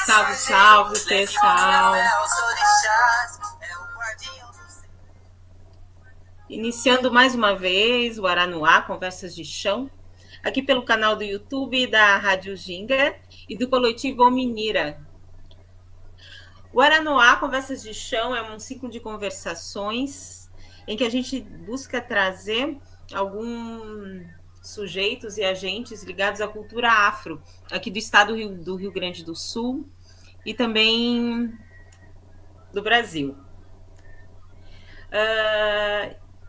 Salve, salve, pessoal. Iniciando mais uma vez o Aranuá, Conversas de Chão, aqui pelo canal do YouTube da Rádio Ginga e do coletivo Ominira. O Aranuá, Conversas de Chão, é um ciclo de conversações em que a gente busca trazer alguns sujeitos e agentes ligados à cultura afro, aqui do estado do Rio Grande do Sul e também do Brasil.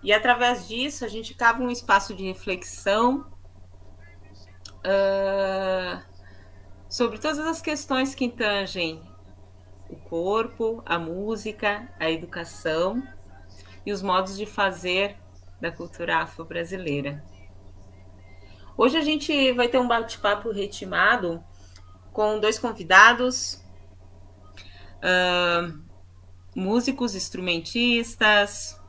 E através disso a gente cava um espaço de reflexão sobre todas as questões que tangem o corpo, a música, a educação e os modos de fazer da cultura afro-brasileira. Hoje a gente vai ter um bate-papo ritmado com dois convidados, músicos, instrumentistas,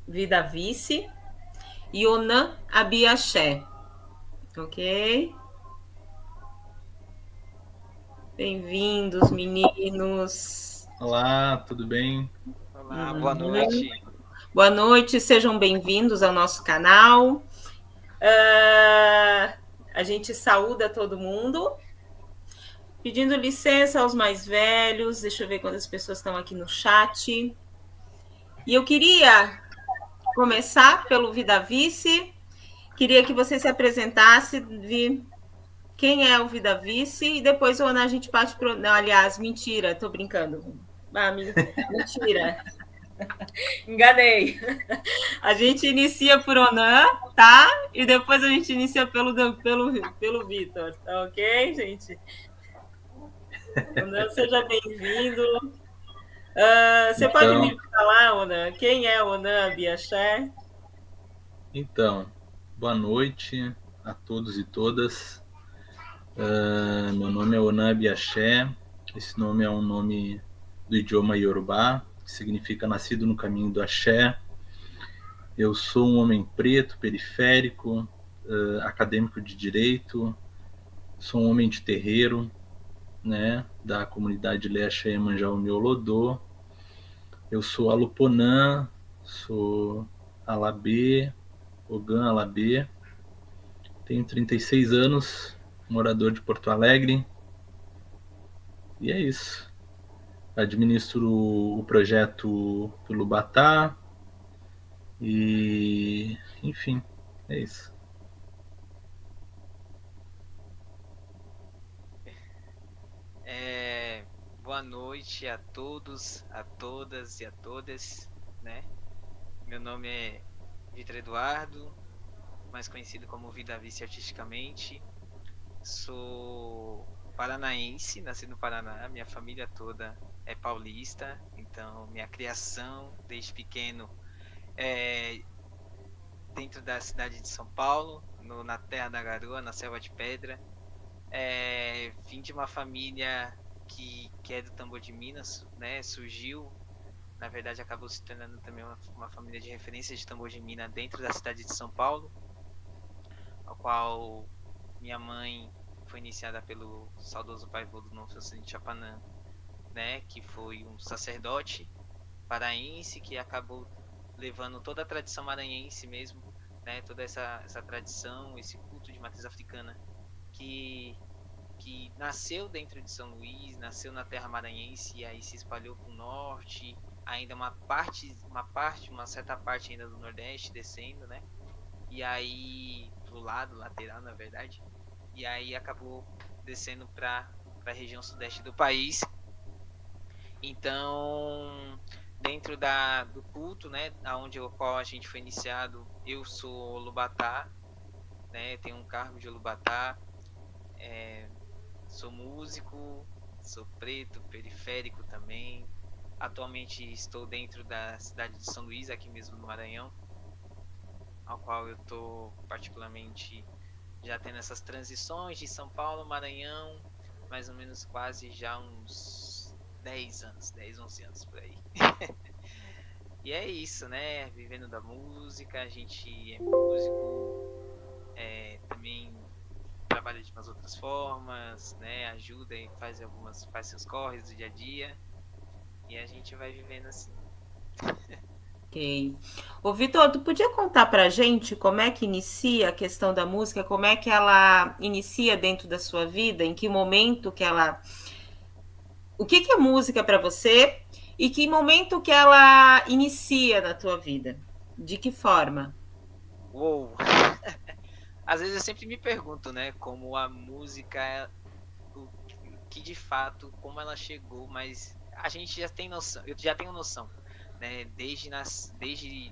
Vida Vice e Onan Abiaxé. Ok? Bem-vindos, meninos. Olá, tudo bem? Olá, boa noite. Boa noite, sejam bem-vindos ao nosso canal. A gente saúda todo mundo, pedindo licença aos mais velhos. Deixa eu ver quantas pessoas estão aqui no chat. E eu queria começar pelo Vida Vice. Queria que você se apresentasse, quem é o Vida Vice, e depois a gente parte para... Não, aliás, mentira, tô brincando. Mentira. Enganei. A gente inicia por Onan, tá? E depois a gente inicia pelo Vitor, tá ok, gente? Onan, seja bem-vindo. Você pode me falar, Onan, quem é Onan Abiaxé? Então, boa noite a todos e todas. Meu nome é Onan Abiaxé. Esse nome é um nome do idioma Yorubá, que significa nascido no caminho do axé. Eu sou um homem preto, periférico, acadêmico de direito, sou um homem de terreiro, né, da comunidade Lé Axé Iemanjá Omiolodô. Eu sou Aluponã, sou Alabê, Ogã Alabê, tenho 36 anos, morador de Porto Alegre, e é isso. Administro o projeto do Lubatá, e enfim, é isso. Boa noite a todos, a todas e a todas, né? Meu nome é Vitor Eduardo, mais conhecido como Vida Vice artisticamente. Sou paranaense, nasci no Paraná, minha família toda é paulista, então minha criação desde pequeno é dentro da cidade de São Paulo, na Terra da Garoa, na Selva de Pedra. Vim de uma família que é do tambor de Minas, né? Surgiu, na verdade acabou se tornando também uma família de referência de tambor de Minas dentro da cidade de São Paulo, a qual minha mãe foi iniciada pelo saudoso Paivô do Novo Sassani de Chapanã, né? Que foi um sacerdote paraense que acabou levando toda a tradição maranhense mesmo, né? Toda essa tradição, esse culto de matriz africana que nasceu dentro de São Luís, nasceu na terra maranhense e aí se espalhou para o norte, ainda uma certa parte ainda do nordeste descendo, né? E aí pro lado lateral, na verdade, e aí acabou descendo para a região sudeste do país. Então, dentro do culto, né, aonde o qual a gente foi iniciado, eu sou Lubatá, né? Tenho um cargo de Lubatá. Sou músico, sou preto, periférico também. Atualmente estou dentro da cidade de São Luís, aqui mesmo no Maranhão, ao qual eu estou particularmente já tendo essas transições de São Paulo, Maranhão, mais ou menos quase já uns 10 anos, 10, 11 anos por aí. E é isso, né? Vivendo da música, a gente é músico, também trabalha de umas outras formas. plataformas, né? Ajuda e faz seus corres do dia a dia. E a gente vai vivendo assim. Ok. Ô, Vitor, tu podia contar pra gente como é que inicia a questão da música, como é que ela inicia dentro da sua vida, em que momento que ela... O que que é música pra você e que momento que ela inicia na tua vida? De que forma? Uou! Às vezes eu sempre me pergunto, né, como a música, o que de fato, como ela chegou, mas a gente já tem noção, eu já tenho noção, né, desde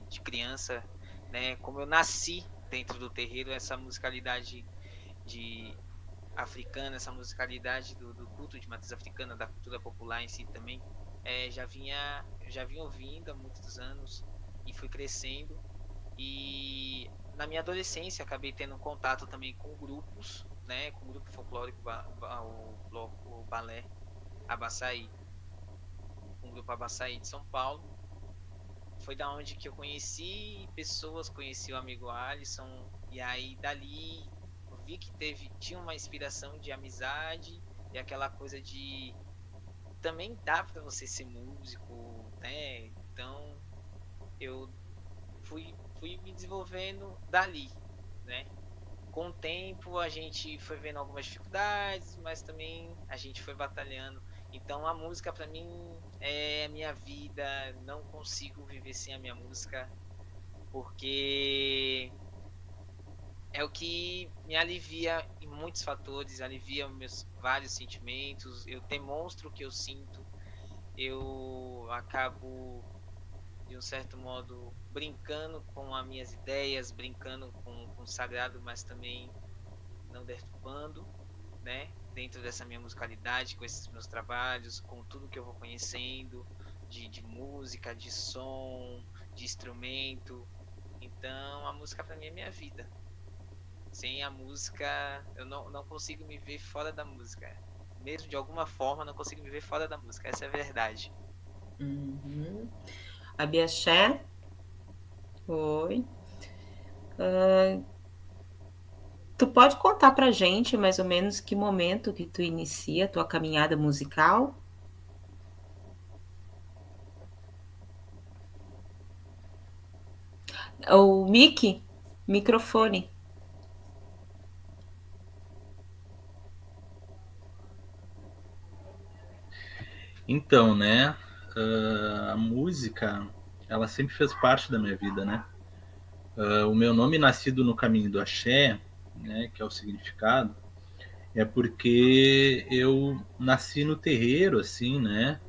de criança, né, como eu nasci dentro do terreiro, essa musicalidade de africana, essa musicalidade do culto de matriz africana, da cultura popular em si também, já vinha ouvindo há muitos anos e fui crescendo. E na minha adolescência acabei tendo contato também com grupos, né, com o grupo folclórico, o balé Abaçaí, com o grupo Abaçaí de São Paulo. Foi da onde que eu conheci pessoas, conheci o amigo Alisson, e aí dali eu vi que tinha uma inspiração de amizade e aquela coisa de também dá para você ser músico, né? Então eu fui me desenvolvendo dali, né? Com o tempo a gente foi vendo algumas dificuldades, mas também a gente foi batalhando. Então a música para mim é a minha vida, não consigo viver sem a minha música, porque é o que me alivia em muitos fatores, alivia meus vários sentimentos, eu demonstro o que eu sinto, eu acabo de um certo modo brincando com as minhas ideias, brincando com o sagrado, mas também não deturpando, né? Dentro dessa minha musicalidade, com esses meus trabalhos, com tudo que eu vou conhecendo de música, de som, de instrumento. Então a música para mim é minha vida. Sem a música eu não consigo me ver fora da música. Mesmo de alguma forma não consigo me ver fora da música, essa é a verdade. Uhum. A Biaxé? Oi. Tu pode contar pra gente mais ou menos que momento que tu inicia a tua caminhada musical? O microfone. Então, né, a música, ela sempre fez parte da minha vida, né? O meu nome nascido no caminho do axé, né, que é o significado, é porque eu nasci no terreiro, assim, né?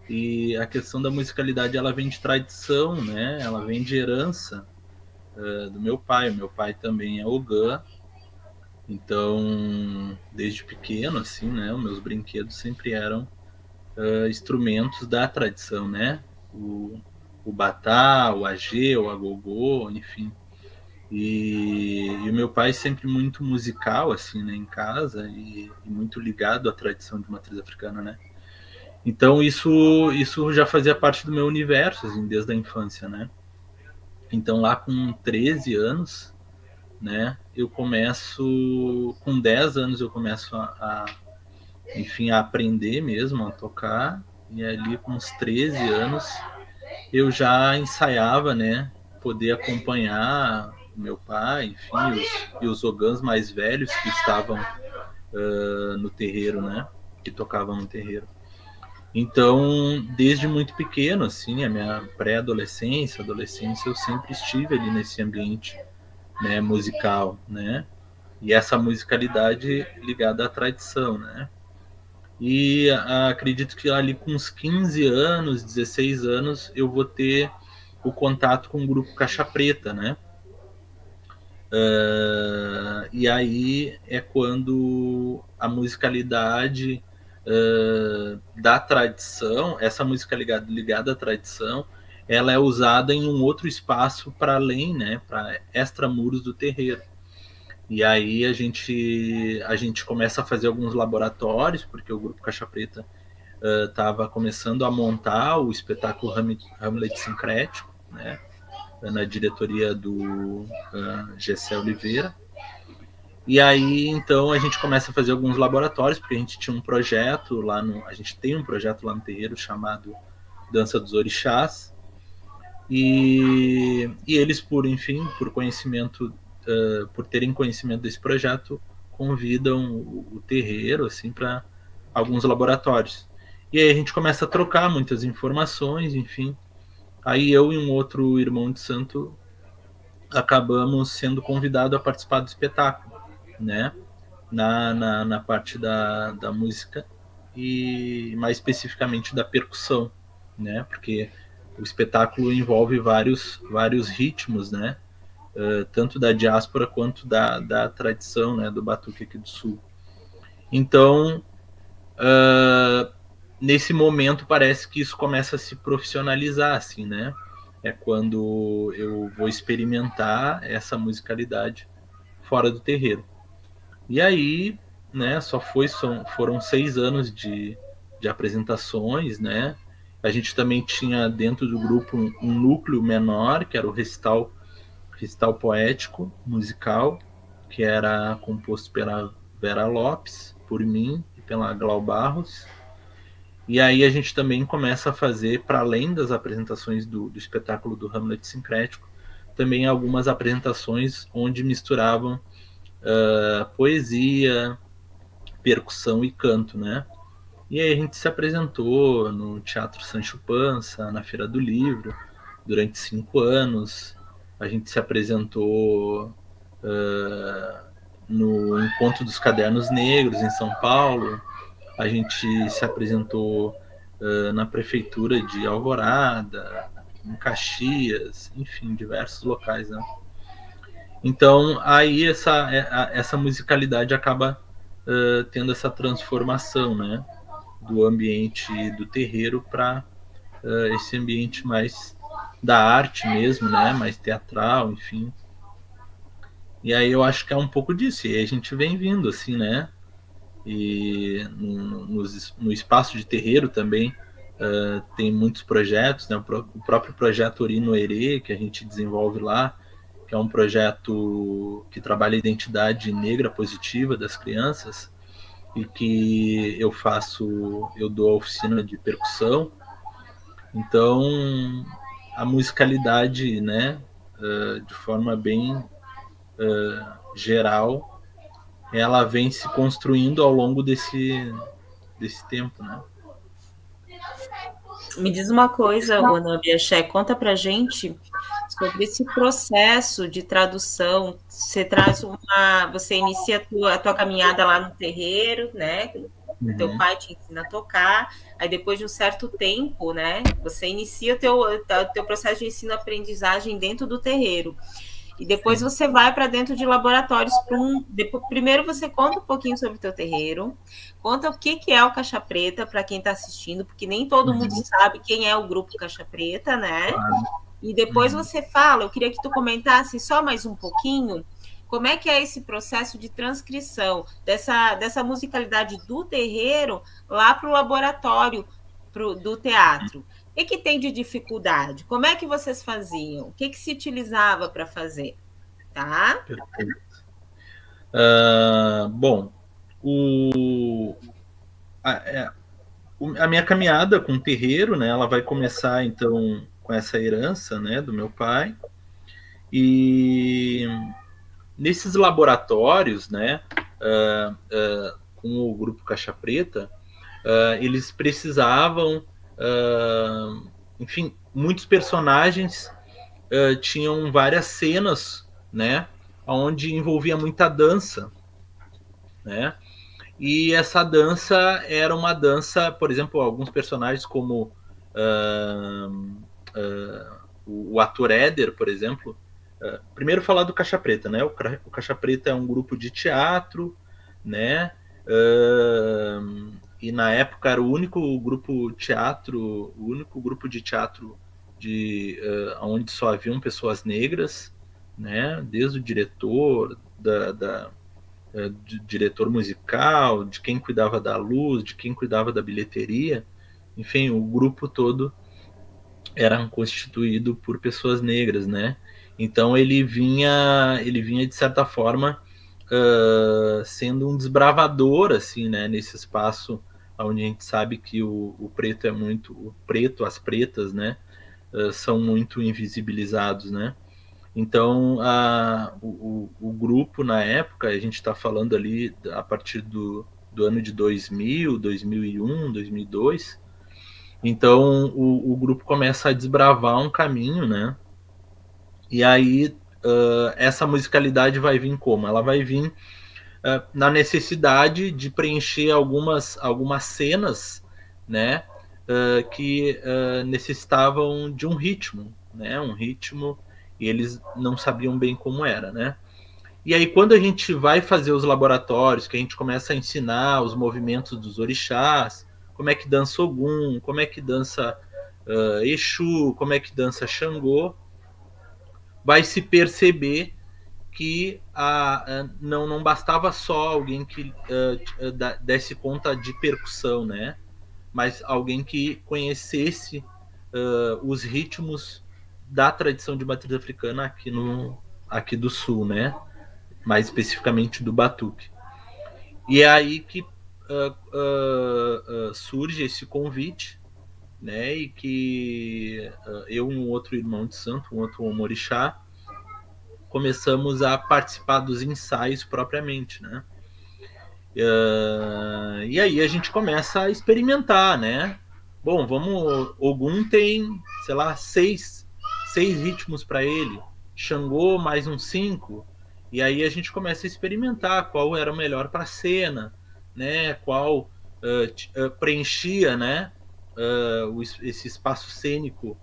E a questão da musicalidade, ela vem de tradição, né? Ela vem de herança do meu pai. O meu pai também é ogã, então, desde pequeno, assim, né? Os meus brinquedos sempre eram instrumentos da tradição, né? O batá, o agê, o agogô, enfim. E o meu pai sempre muito musical, assim, né, em casa, e muito ligado à tradição de matriz africana, né? Então isso já fazia parte do meu universo, assim, desde a infância, né? Então lá com 13 anos, né, eu começo, com 10 anos eu começo enfim, a aprender mesmo, a tocar, e ali com uns 13 anos eu já ensaiava, né, poder acompanhar meu pai, enfim, os ogãs mais velhos que estavam no terreiro, né, que tocavam no terreiro. Então, desde muito pequeno, assim, a minha pré-adolescência, adolescência, eu sempre estive ali nesse ambiente, né, musical, né, e essa musicalidade ligada à tradição, né. E acredito que ali com uns 15 anos, 16 anos, eu vou ter o contato com o grupo Caixa Preta, né? E aí é quando a musicalidade da tradição, essa música ligada à tradição, ela é usada em um outro espaço para além, né? Para extramuros do terreiro. E aí a gente começa a fazer alguns laboratórios, porque o grupo Caixa Preta estava começando a montar o espetáculo Hamlet Sincrético, né, na diretoria do Gessé Oliveira. E aí, então, a gente começa a fazer alguns laboratórios, porque a gente tinha um projeto lá no... A gente tem um projeto lá no terreiro chamado Dança dos Orixás. E eles, por conhecimento, por terem conhecimento desse projeto, convidam o terreiro, assim, para alguns laboratórios. E aí a gente começa a trocar muitas informações, enfim. Aí eu e um outro irmão de santo acabamos sendo convidados a participar do espetáculo, né? Na parte da música e mais especificamente da percussão, né? Porque o espetáculo envolve vários ritmos, né? Tanto da diáspora quanto da tradição, né? Do batuque aqui do Sul. Então, nesse momento parece que isso começa a se profissionalizar, assim, né? É quando eu vou experimentar essa musicalidade fora do terreiro. E aí, né, foram 6 anos de apresentações, né? A gente também tinha dentro do grupo um núcleo menor, que era o recital poético, musical, que era composto pela Vera Lopes, por mim e pela Glau Barros. E aí a gente também começa a fazer, para além das apresentações do espetáculo do Hamlet Sincrético, também algumas apresentações onde misturavam poesia, percussão e canto, né? E aí a gente se apresentou no Teatro Sancho Panza, na Feira do Livro, durante 5 anos. A gente se apresentou no Encontro dos Cadernos Negros, em São Paulo. A gente se apresentou na Prefeitura de Alvorada, em Caxias, enfim, diversos locais, né? Então, aí essa musicalidade acaba tendo essa transformação, né? Do ambiente do terreiro para esse ambiente mais da arte mesmo, né? Mais teatral, enfim. E aí eu acho que é um pouco disso. E aí a gente vem vindo, assim, né? E no espaço de terreiro também tem muitos projetos, né? O próprio projeto Orino Herê, que a gente desenvolve lá, que é um projeto que trabalha a identidade negra positiva das crianças, e que eu dou a oficina de percussão. Então, a musicalidade, né, de forma bem geral, ela vem se construindo ao longo desse tempo, né? Me diz uma coisa, Onabi Axé, conta pra gente sobre esse processo de tradução. Você inicia a tua caminhada lá no terreiro, né? Teu pai te ensina a tocar, aí depois de um certo tempo, né? Você inicia o teu processo de ensino-aprendizagem dentro do terreiro. E depois você vai para dentro de laboratórios. Primeiro você conta um pouquinho sobre o teu terreiro, conta o que é o Caixa Preta para quem está assistindo, porque nem todo mundo sabe quem é o grupo Caixa Preta, né? E depois você fala, eu queria que tu comentasse só mais um pouquinho, como é que é esse processo de transcrição dessa musicalidade do terreiro lá para o laboratório do teatro. O que tem de dificuldade? Como é que vocês faziam? O que se utilizava para fazer? Tá? Bom, a minha caminhada com o terreiro, né, ela vai começar, então, com essa herança, né, do meu pai. E nesses laboratórios, né, com o grupo Caixa Preta, eles precisavam, enfim, muitos personagens tinham várias cenas, né, onde envolvia muita dança, né, e essa dança era uma dança, por exemplo, alguns personagens como o ator Éder, por exemplo. Primeiro falar do Caixa Preta, né? O Caixa Preta é um grupo de teatro, né? E na época era o único grupo de teatro onde só haviam pessoas negras, né? Desde o diretor, diretor musical, de quem cuidava da luz, de quem cuidava da bilheteria, enfim, o grupo todo era constituído por pessoas negras, né? Então ele vinha de certa forma sendo um desbravador, assim, né, nesse espaço onde a gente sabe que o preto é muito, o preto, as pretas, né, são muito invisibilizados, né. Então, o grupo, na época, a gente está falando ali a partir do ano de 2000, 2001, 2002. Então, o grupo começa a desbravar um caminho, né? E aí, essa musicalidade vai vir como? Ela vai vir na necessidade de preencher algumas cenas, né? Que necessitavam de um ritmo, né? Um ritmo, e eles não sabiam bem como era, né? E aí, quando a gente vai fazer os laboratórios, que a gente começa a ensinar os movimentos dos orixás, como é que dança Ogum, como é que dança Exu, como é que dança Xangô, vai se perceber que não bastava só alguém que desse conta de percussão, né? Mas alguém que conhecesse os ritmos da tradição de matriz africana aqui do sul, né? Mais especificamente do batuque. E é aí que surge esse convite, né? E que eu e um outro irmão de santo, um outro omorixá, começamos a participar dos ensaios propriamente, né? E aí a gente começa a experimentar, né? Bom, vamos. Ogum tem, sei lá, seis ritmos para ele. Xangô mais uns 5. E aí a gente começa a experimentar qual era o melhor para a cena, né? Qual preenchia, né? Esse espaço cênico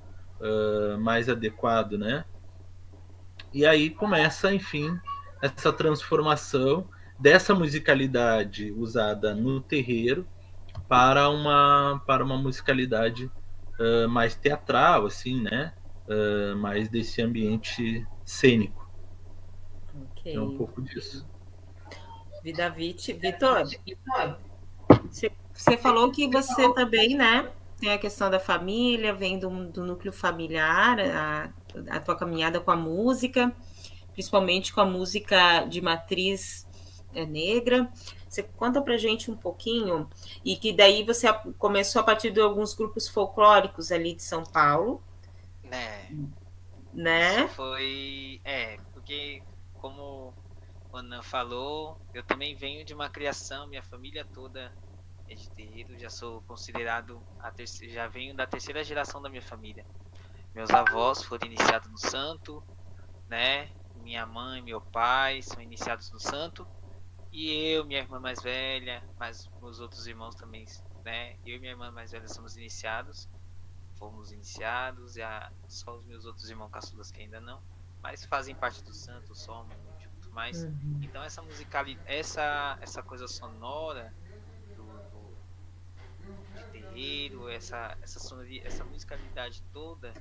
mais adequado, né? E aí começa, enfim, essa transformação dessa musicalidade usada no terreiro para uma musicalidade mais teatral, assim, né? Mais desse ambiente cênico. Ok. É um pouco disso. Vidavit. Vitor, você falou que você também, né? Tem a questão da família, vem do núcleo familiar, a tua caminhada com a música, principalmente com a música de matriz negra. Você conta pra gente um pouquinho, e que daí você começou a partir de alguns grupos folclóricos ali de São Paulo. Né? Isso foi. Porque, como o Ana falou, eu também venho de uma criação, minha família toda é de terreiro, já sou considerado já venho da terceira geração da minha família. Meus avós foram iniciados no santo, né? Minha mãe, meu pai são iniciados no santo, e eu, minha irmã mais velha, mas meus outros irmãos também, né? Eu e minha irmã mais velha fomos iniciados, e só os meus outros irmãos caçulas que ainda não, mas fazem parte do santo, somos muito mais. Então essa musicalidade, essa coisa sonora de terreiro, essa musicalidade toda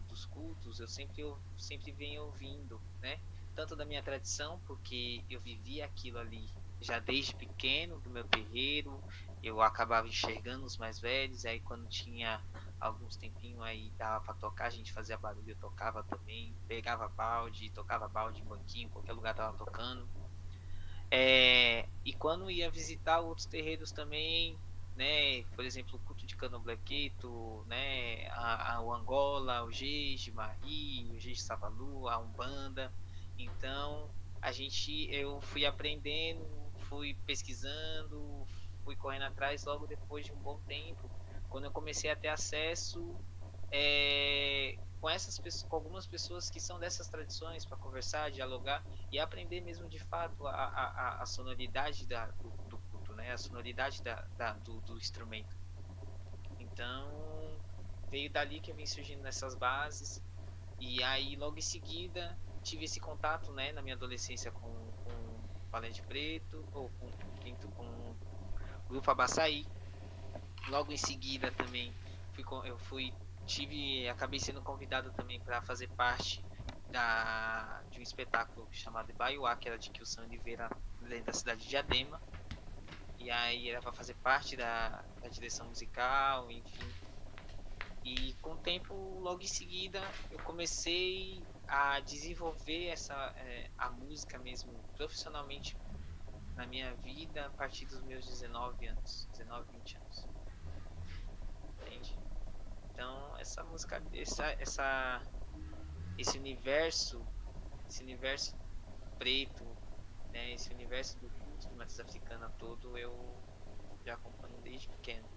dos cultos, eu sempre venho ouvindo, né? Tanto da minha tradição, porque eu vivia aquilo ali já desde pequeno, do meu terreiro, eu acabava enxergando os mais velhos, aí quando tinha alguns tempinhos aí dava para tocar, a gente fazia barulho, eu tocava também, pegava balde, tocava balde em banquinho, qualquer lugar tava tocando. E quando ia visitar outros terreiros também, né, por exemplo, o culto de Candomblé-Queto, né, o Angola, o Jeje, Mari, o Jeje Savalu, a Umbanda. Então, eu fui aprendendo, fui pesquisando, fui correndo atrás logo depois de um bom tempo, quando eu comecei a ter acesso com algumas pessoas que são dessas tradições, para conversar, dialogar e aprender mesmo de fato a sonoridade do culto, né? A sonoridade do instrumento. Então veio dali que eu vim surgindo nessas bases, e aí logo em seguida tive esse contato, né, na minha adolescência com Valente Preto, ou com o grupo Abaçaí. Logo em seguida também acabei sendo convidado também para fazer parte de um espetáculo chamado Ibaiuá, que era de Kilson Oliveira, dentro da cidade de Diadema. E aí era para fazer parte da direção musical, enfim. E com o tempo, logo em seguida, eu comecei a desenvolver a música mesmo profissionalmente na minha vida a partir dos meus 19 anos, 19, 20 anos. Entende? Então, essa música, esse universo preto, né, esse universo do culto de matriz africana todo, eu já acompanho desde pequeno.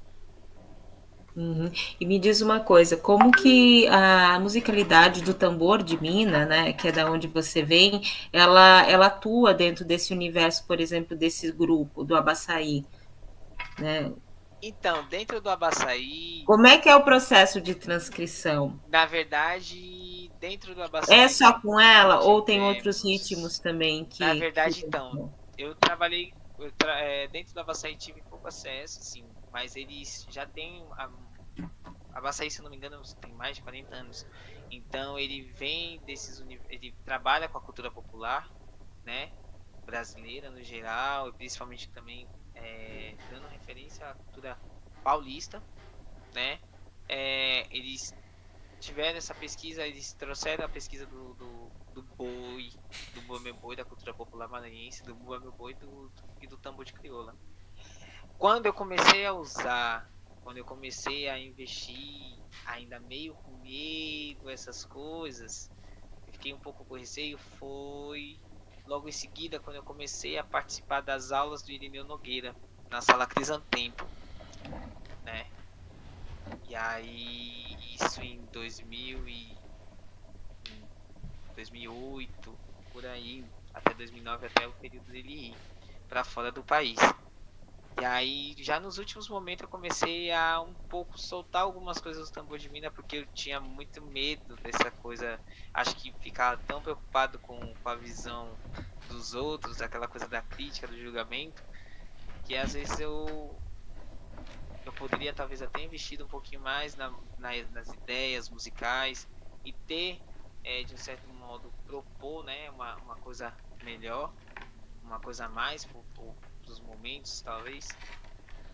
Uhum. E me diz uma coisa, como que a musicalidade do tambor de mina, né, que é da onde você vem, ela atua dentro desse universo, por exemplo, desse grupo, do Abaçaí, né? Então, dentro do Abaçaí, Como é que é o processo de transcrição? na verdade, dentro do É Abaçaí só com ela ou tem outros tivemos... ritmos também Na que... verdade, então, eu trabalhei dentro do Abaçaí, tive pouco acesso, assim, mas eles já têm Abaçaí, se eu não me engano, tem mais de 40 anos. Então ele vem ele trabalha com a cultura popular, né, brasileira no geral, e principalmente também dando referência à cultura paulista, né. Eles tiveram essa pesquisa, eles trouxeram a pesquisa do boi, do boi meu boi, da cultura popular maranhense, do boi meu boi e do tambor de crioula. Quando eu comecei a investir, ainda meio com medo, essas coisas, eu fiquei um pouco com receio, foi logo em seguida quando eu comecei a participar das aulas do Irineu Nogueira, na sala Crisantempo, né? E aí, isso em 2008, por aí, até 2009, até o período dele ir para fora do país. E aí, já nos últimos momentos, eu comecei a um pouco soltar algumas coisas do tambor de mina, porque eu tinha muito medo dessa coisa. Acho que ficava tão preocupado com a visão dos outros, aquela coisa da crítica, do julgamento, que às vezes eu poderia talvez até investido um pouquinho mais nas ideias musicais e ter, de um certo modo, propor, né, uma coisa melhor, uma coisa a mais dos momentos, talvez.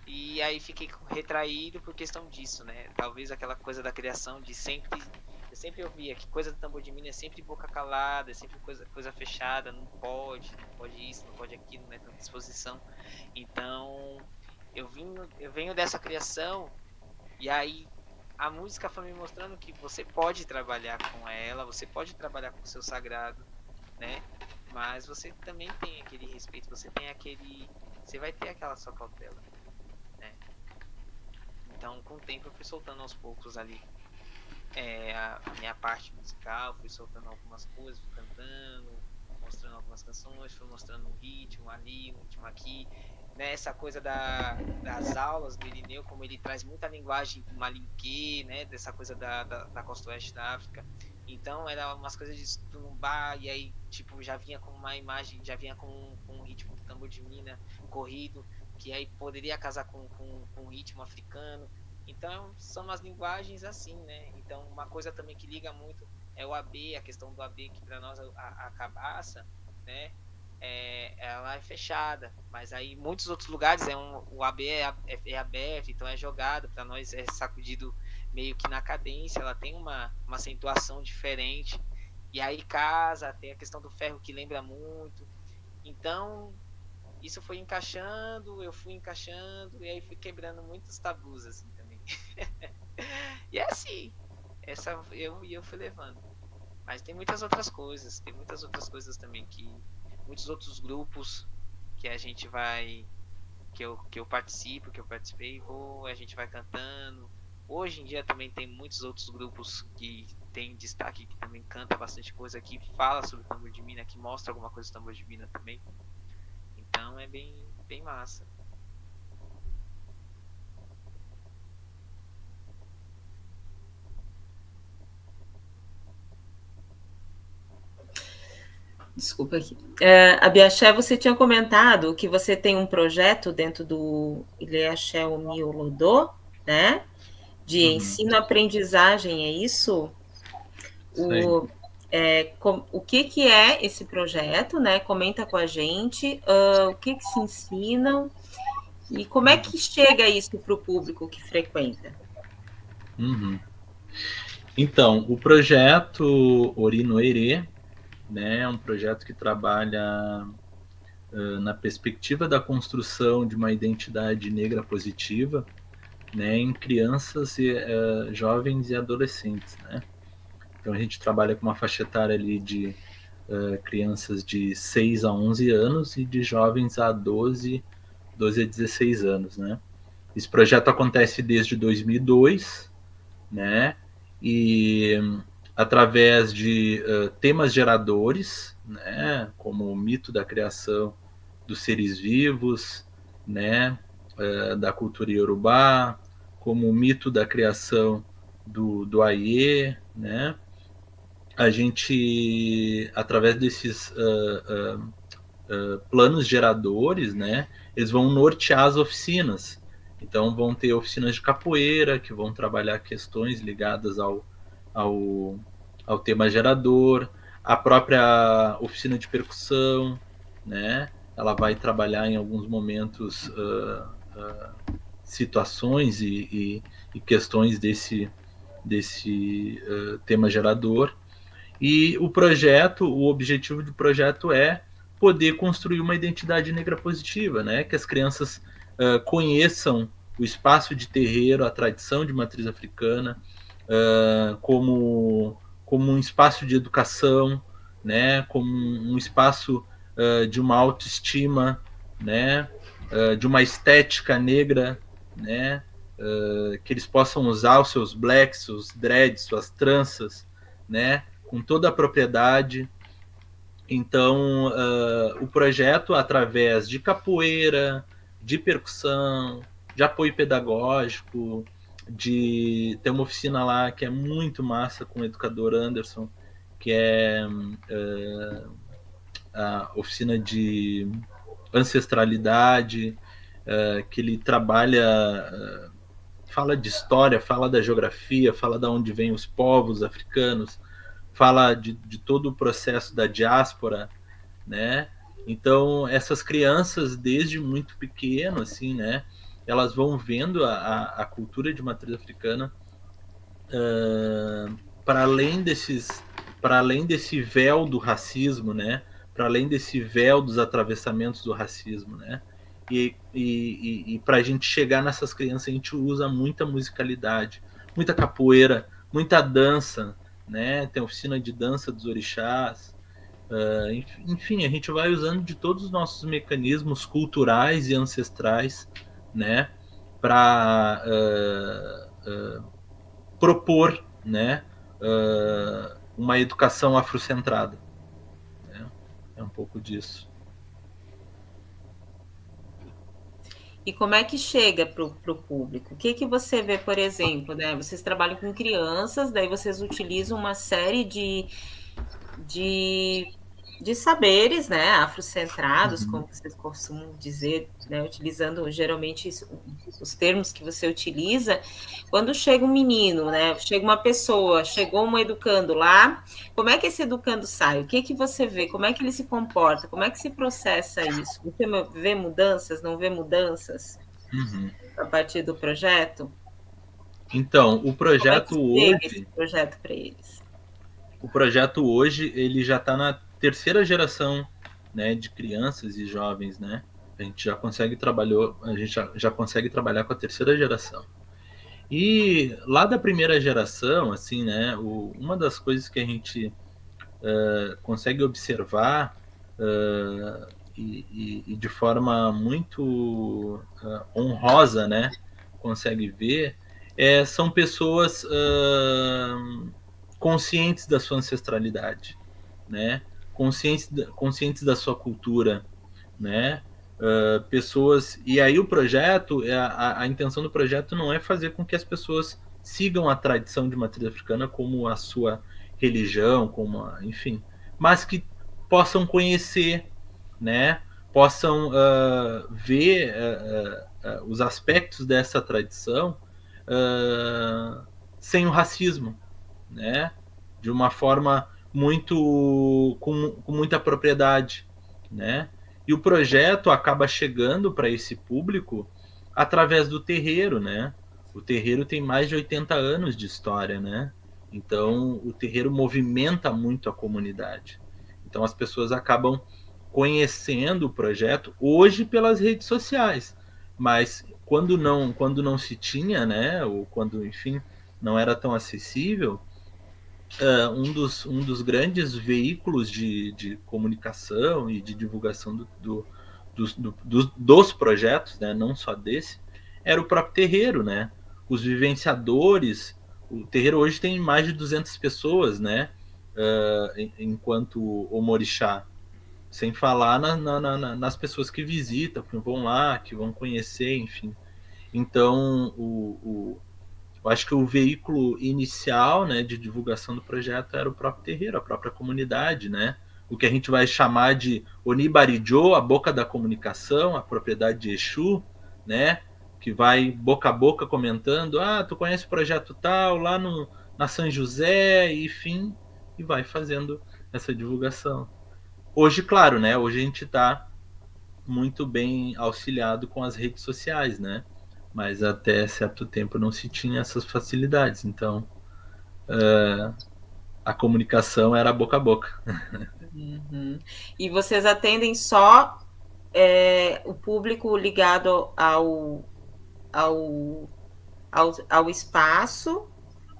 E aí fiquei retraído por questão disso, né? Talvez aquela coisa da criação de sempre... Eu sempre ouvia que coisa do tambor de mina é sempre boca calada, é sempre coisa fechada, não pode isso, não pode aquilo, não é tanta disposição. Então, eu venho dessa criação, e aí a música foi me mostrando que você pode trabalhar com ela, você pode trabalhar com o seu sagrado, né? Mas você também tem aquele respeito, você vai ter aquela sua cautela, né? Então, com o tempo eu fui soltando aos poucos ali a minha parte musical, fui soltando algumas coisas, fui cantando, mostrando algumas canções, fui mostrando um ritmo ali, um ritmo aqui, né? Essa coisa das aulas do Irineu, como ele traz muita linguagem malinquê, né? Dessa coisa da costa oeste da África. Então era umas coisas de turumbá, e aí tipo já vinha com uma imagem, já vinha com um ritmo de tambor de mina corrido, que aí poderia casar com um ritmo africano. Então são umas linguagens assim, né? Então uma coisa também que liga muito é o AB, a questão do AB, que para nós a cabaça, né? Ela é fechada, mas aí em muitos outros lugares o AB é aberto, então é jogado, para nós é sacudido meio que na cadência, ela tem uma acentuação diferente, e aí casa, tem a questão do ferro que lembra muito. Então isso foi encaixando, eu fui encaixando, e aí fui quebrando muitos tabus assim também. E é assim, eu fui levando. Mas tem muitas outras coisas também, que muitos outros grupos que a gente vai, que eu participo, que eu participei, a gente vai cantando. Hoje em dia também tem muitos outros grupos que tem destaque, que também canta bastante coisa, que fala sobre o tambor de mina, que mostra alguma coisa do tambor de mina também. Então é bem, bem massa. Desculpa aqui. Abiaxé, você tinha comentado que você tem um projeto dentro do Ileaxé Omiolodô, né? De ensino-aprendizagem, é isso? O que é esse projeto, né? Comenta com a gente o que se ensina e como é que chega isso para o público que frequenta. Então, o projeto Orinoerê, né, é um projeto que trabalha na perspectiva da construção de uma identidade negra positiva, né, em crianças, jovens e adolescentes, né? Então a gente trabalha com uma faixa etária ali de crianças de 6 a 11 anos e de jovens a 12 a 16 anos, né? Esse projeto acontece desde 2002, né? E através de temas geradores, né? Como o mito da criação dos seres vivos, né? Da cultura iorubá, como o mito da criação do Aie, né? A gente, através desses planos geradores, né, eles vão nortear as oficinas. Então vão ter oficinas de capoeira que vão trabalhar questões ligadas ao tema gerador, a própria oficina de percussão, né, ela vai trabalhar em alguns momentos situações e questões desse tema gerador. E o objetivo do projeto é poder construir uma identidade negra positiva, né? Que as crianças conheçam o espaço de terreiro, a tradição de matriz africana, como um espaço de educação, né? Como um espaço de uma autoestima, né? De uma estética negra, né? Que eles possam usar os seus blacks, seus dreads, suas tranças, né? Com toda a propriedade. Então, o projeto, através de capoeira, de percussão, de apoio pedagógico, de ter uma oficina lá que é muito massa com o educador Anderson, que é a oficina de ancestralidade, que ele trabalha, fala de história, fala da geografia, fala de onde vêm os povos africanos, fala de todo o processo da diáspora, né? Então, essas crianças, desde muito pequeno, assim, né? Elas vão vendo a cultura de matriz africana para além desse véu do racismo, né? Para além desse véu dos atravessamentos do racismo, né? E para a gente chegar nessas crianças, a gente usa muita musicalidade, muita capoeira, muita dança, né? Tem oficina de dança dos orixás, enfim, a gente vai usando de todos os nossos mecanismos culturais e ancestrais, né? Para propor, né? Uma educação afrocentrada, né? É um pouco disso. E como é que chega para o público? O que você vê, por exemplo, né? Vocês trabalham com crianças, daí vocês utilizam uma série de saberes, né, afrocentrados, como vocês costumam dizer, né, utilizando geralmente os termos que você utiliza. Quando chega um menino, né, chega uma pessoa, chegou um educando lá, como é que esse educando sai? O que você vê? Como é que ele se comporta? Como é que se processa isso? Você vê mudanças, não vê mudanças a partir do projeto? Então, o projeto hoje... esse projeto para eles? O projeto hoje, ele já está na terceira geração, né, de crianças e jovens, né? A gente já consegue trabalhar com a terceira geração. E lá da primeira geração, assim, né, uma das coisas que a gente consegue observar e de forma muito honrosa, né, consegue ver, são pessoas conscientes da sua ancestralidade, né? Conscientes da sua cultura, né? Pessoas, e aí o projeto, a intenção do projeto não é fazer com que as pessoas sigam a tradição de matriz africana como a sua religião, enfim, mas que possam conhecer, né? Possam ver os aspectos dessa tradição sem o racismo, né? De uma forma com muita propriedade, né? E o projeto acaba chegando para esse público através do terreiro, né? O terreiro tem mais de 80 anos de história, né? Então, o terreiro movimenta muito a comunidade. Então, as pessoas acabam conhecendo o projeto hoje pelas redes sociais, mas quando não se tinha, né, ou quando, enfim, não era tão acessível, um dos grandes veículos de comunicação e de divulgação dos projetos, né, não só desse, era o próprio terreiro, né? Os vivenciadores. O terreiro hoje tem mais de 200 pessoas, né? Enquanto Omorixá, sem falar nas pessoas que visitam, que vão lá, que vão conhecer, enfim. Então, eu acho que o veículo inicial, né, de divulgação do projeto era o próprio terreiro, a própria comunidade, né? O que a gente vai chamar de Onibarijô, a boca da comunicação, a propriedade de Exu, né? Que vai boca a boca comentando, tu conhece o projeto tal, lá na São José, enfim, e vai fazendo essa divulgação. Hoje, claro, né? Hoje a gente está muito bem auxiliado com as redes sociais, né? Mas até certo tempo não se tinha essas facilidades. Então, a comunicação era boca a boca. Uhum. E vocês atendem só o público ligado ao espaço?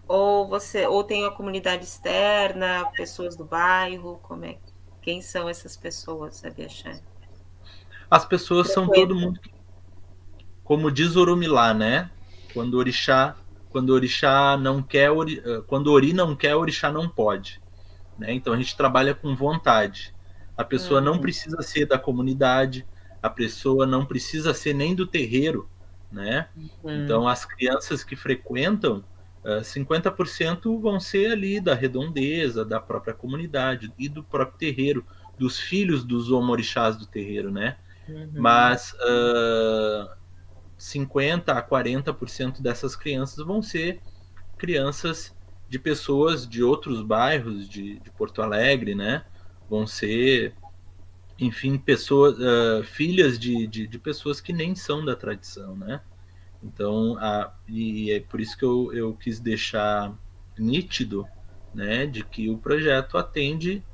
Ou tem a comunidade externa, pessoas do bairro? Quem são essas pessoas, Abiaxé? As pessoas são todo mundo que, como diz Orumilá, né? Quando o orixá não quer, quando o ori não quer, o orixá não pode, né? Então a gente trabalha com vontade. A pessoa não precisa ser da comunidade, a pessoa não precisa ser nem do terreiro, né? Então as crianças que frequentam, 50% vão ser ali da redondeza, da própria comunidade e do próprio terreiro, dos filhos dos omorixás do terreiro, né? Mas 50 a 40% dessas crianças vão ser crianças de pessoas de outros bairros de Porto Alegre, né? Vão ser, enfim, pessoas, filhas de pessoas que nem são da tradição, né? Então, e é por isso que eu quis deixar nítido, né, de que o projeto atende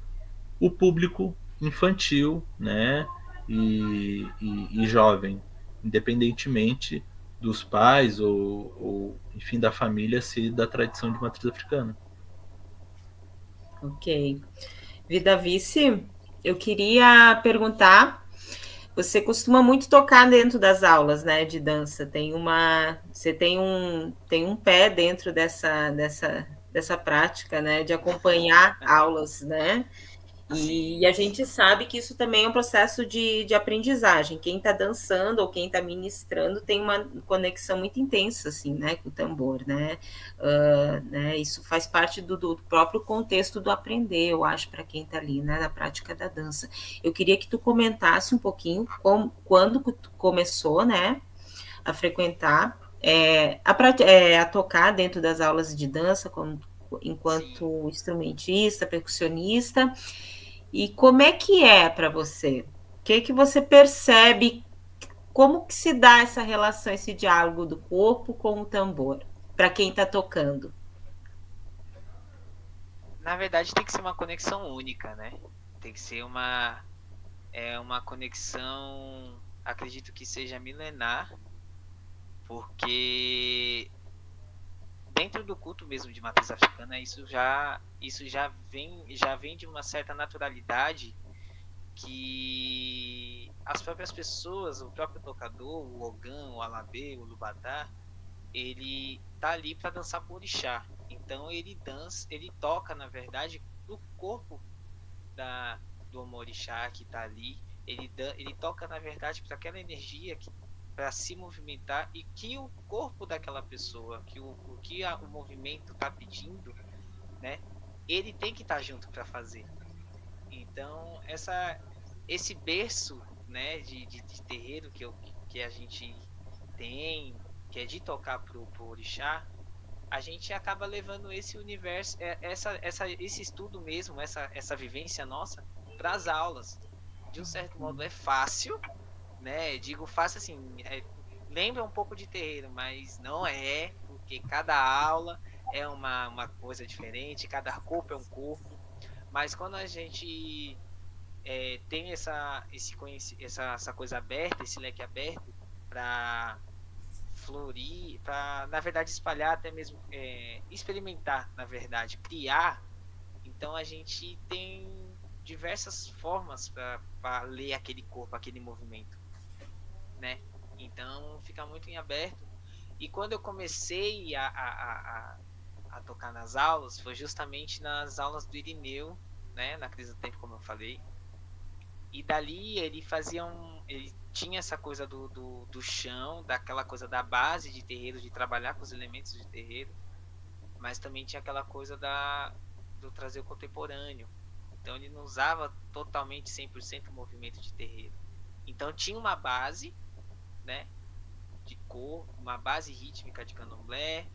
o público infantil, né, e jovem, independentemente dos pais ou, enfim, da família ser da tradição de matriz africana. Ok. Vida Vice, eu queria perguntar, você costuma muito tocar dentro das aulas, né, de dança, você tem um pé dentro dessa prática, né, de acompanhar aulas, né? E a gente sabe que isso também é um processo de aprendizagem. Quem está dançando ou quem está ministrando tem uma conexão muito intensa, assim, né, com o tambor, né? Né? Isso faz parte do próprio contexto do aprender, eu acho, para quem está ali, né, na prática da dança. Eu queria que tu comentasse um pouquinho quando tu começou, né, a frequentar, a tocar dentro das aulas de dança, enquanto instrumentista, percussionista. E como é que é para você? O que você percebe? Como que se dá essa relação, esse diálogo do corpo com o tambor, para quem está tocando? Na verdade, tem que ser uma conexão única, né? Tem que ser uma conexão, acredito que seja milenar, porque dentro do culto mesmo de matriz africana, isso já vem de uma certa naturalidade que as próprias pessoas, o próprio tocador, o ogã, o alabê, o lubadá, ele tá ali para dançar com o orixá. Então ele toca, na verdade, do corpo do omorixá que tá ali. Ele toca, na verdade, para aquela energia para se movimentar e que o corpo daquela pessoa, que o movimento tá pedindo, né? Ele tem que estar junto para fazer. Então esse berço, né, de terreiro que a gente tem, que é de tocar pro orixá, a gente acaba levando esse universo, esse estudo mesmo, essa vivência nossa para as aulas. De um certo modo é fácil, né? Digo fácil assim, lembra um pouco de terreiro, mas não é, porque cada aula é uma coisa diferente, cada corpo é um corpo. Mas quando a gente tem essa coisa aberta, esse leque aberto para florir, para, na verdade, espalhar, até mesmo experimentar, na verdade, criar. Então a gente tem diversas formas para ler aquele corpo, aquele movimento, né? Então fica muito em aberto. E quando eu comecei a tocar nas aulas, foi justamente nas aulas do Irineu, né? Na Crise do Tempo, como eu falei. E dali ele ele tinha essa coisa do chão, daquela coisa da base de terreiro, de trabalhar com os elementos de terreiro, mas também tinha aquela coisa do trazer o contemporâneo. Então ele não usava totalmente 100% o movimento de terreiro. Então tinha uma base, né, de cor, uma base rítmica de candomblé,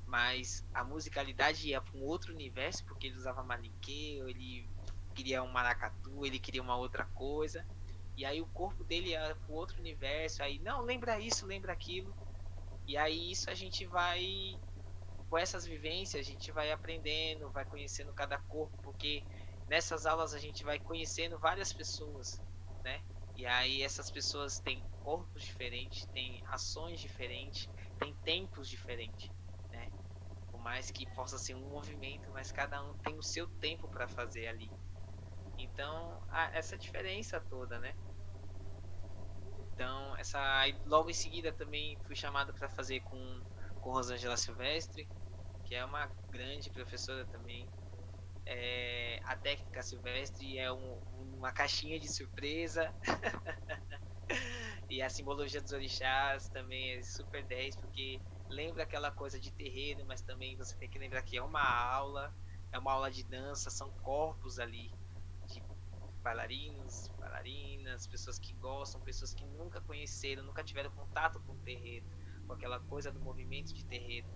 mas a musicalidade ia para um outro universo, porque ele usava malinquê, ele queria um maracatu, ele queria uma outra coisa, e aí o corpo dele ia para outro universo, aí não, lembra isso, lembra aquilo, e aí isso a gente vai, com essas vivências, a gente vai aprendendo, vai conhecendo cada corpo, porque nessas aulas a gente vai conhecendo várias pessoas, né, e aí essas pessoas têm corpos diferentes, têm ações diferentes, têm tempos diferentes, né, por mais que possa ser um movimento, mas cada um tem o seu tempo para fazer ali. Então, essa diferença toda, né? Então, logo em seguida também fui chamado para fazer com Rosângela Silvestre, que é uma grande professora também. A técnica Silvestre é uma caixinha de surpresa. E a simbologia dos orixás também é super 10, porque lembra aquela coisa de terreiro, mas também você tem que lembrar que é uma aula de dança, são corpos ali, bailarinos, bailarinas, pessoas que gostam, pessoas que nunca conheceram, nunca tiveram contato com o terreiro, com aquela coisa do movimento de terreiro,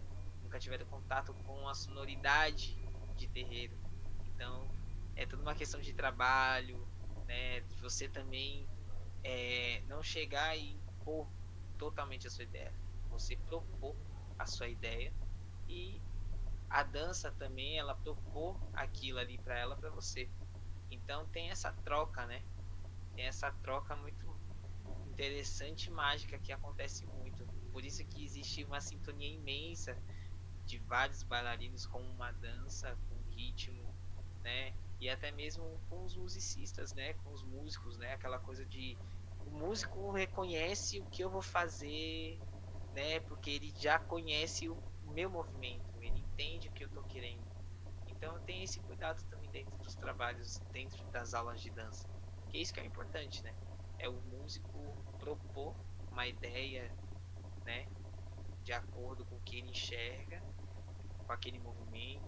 nunca tiveram contato com a sonoridade de terreiro. Então é tudo uma questão de trabalho, né, de você também não chegar e impor totalmente a sua ideia, você propor a sua ideia, e a dança também, ela propor aquilo ali para ela, para você. Então tem essa troca, né? Tem essa troca muito interessante e mágica que acontece muito. Por isso que existe uma sintonia imensa de vários bailarinos com uma dança, com um ritmo, né? E até mesmo com os musicistas, né? Com os músicos, né? Aquela coisa de o músico reconhece o que eu vou fazer, né? Porque ele já conhece o meu movimento, ele entende o que eu tô querendo. Então tem esse cuidado também dentro dos trabalhos, dentro das aulas de dança, que é isso que é importante, né? É o músico propor uma ideia, né, de acordo com o que ele enxerga, com aquele movimento,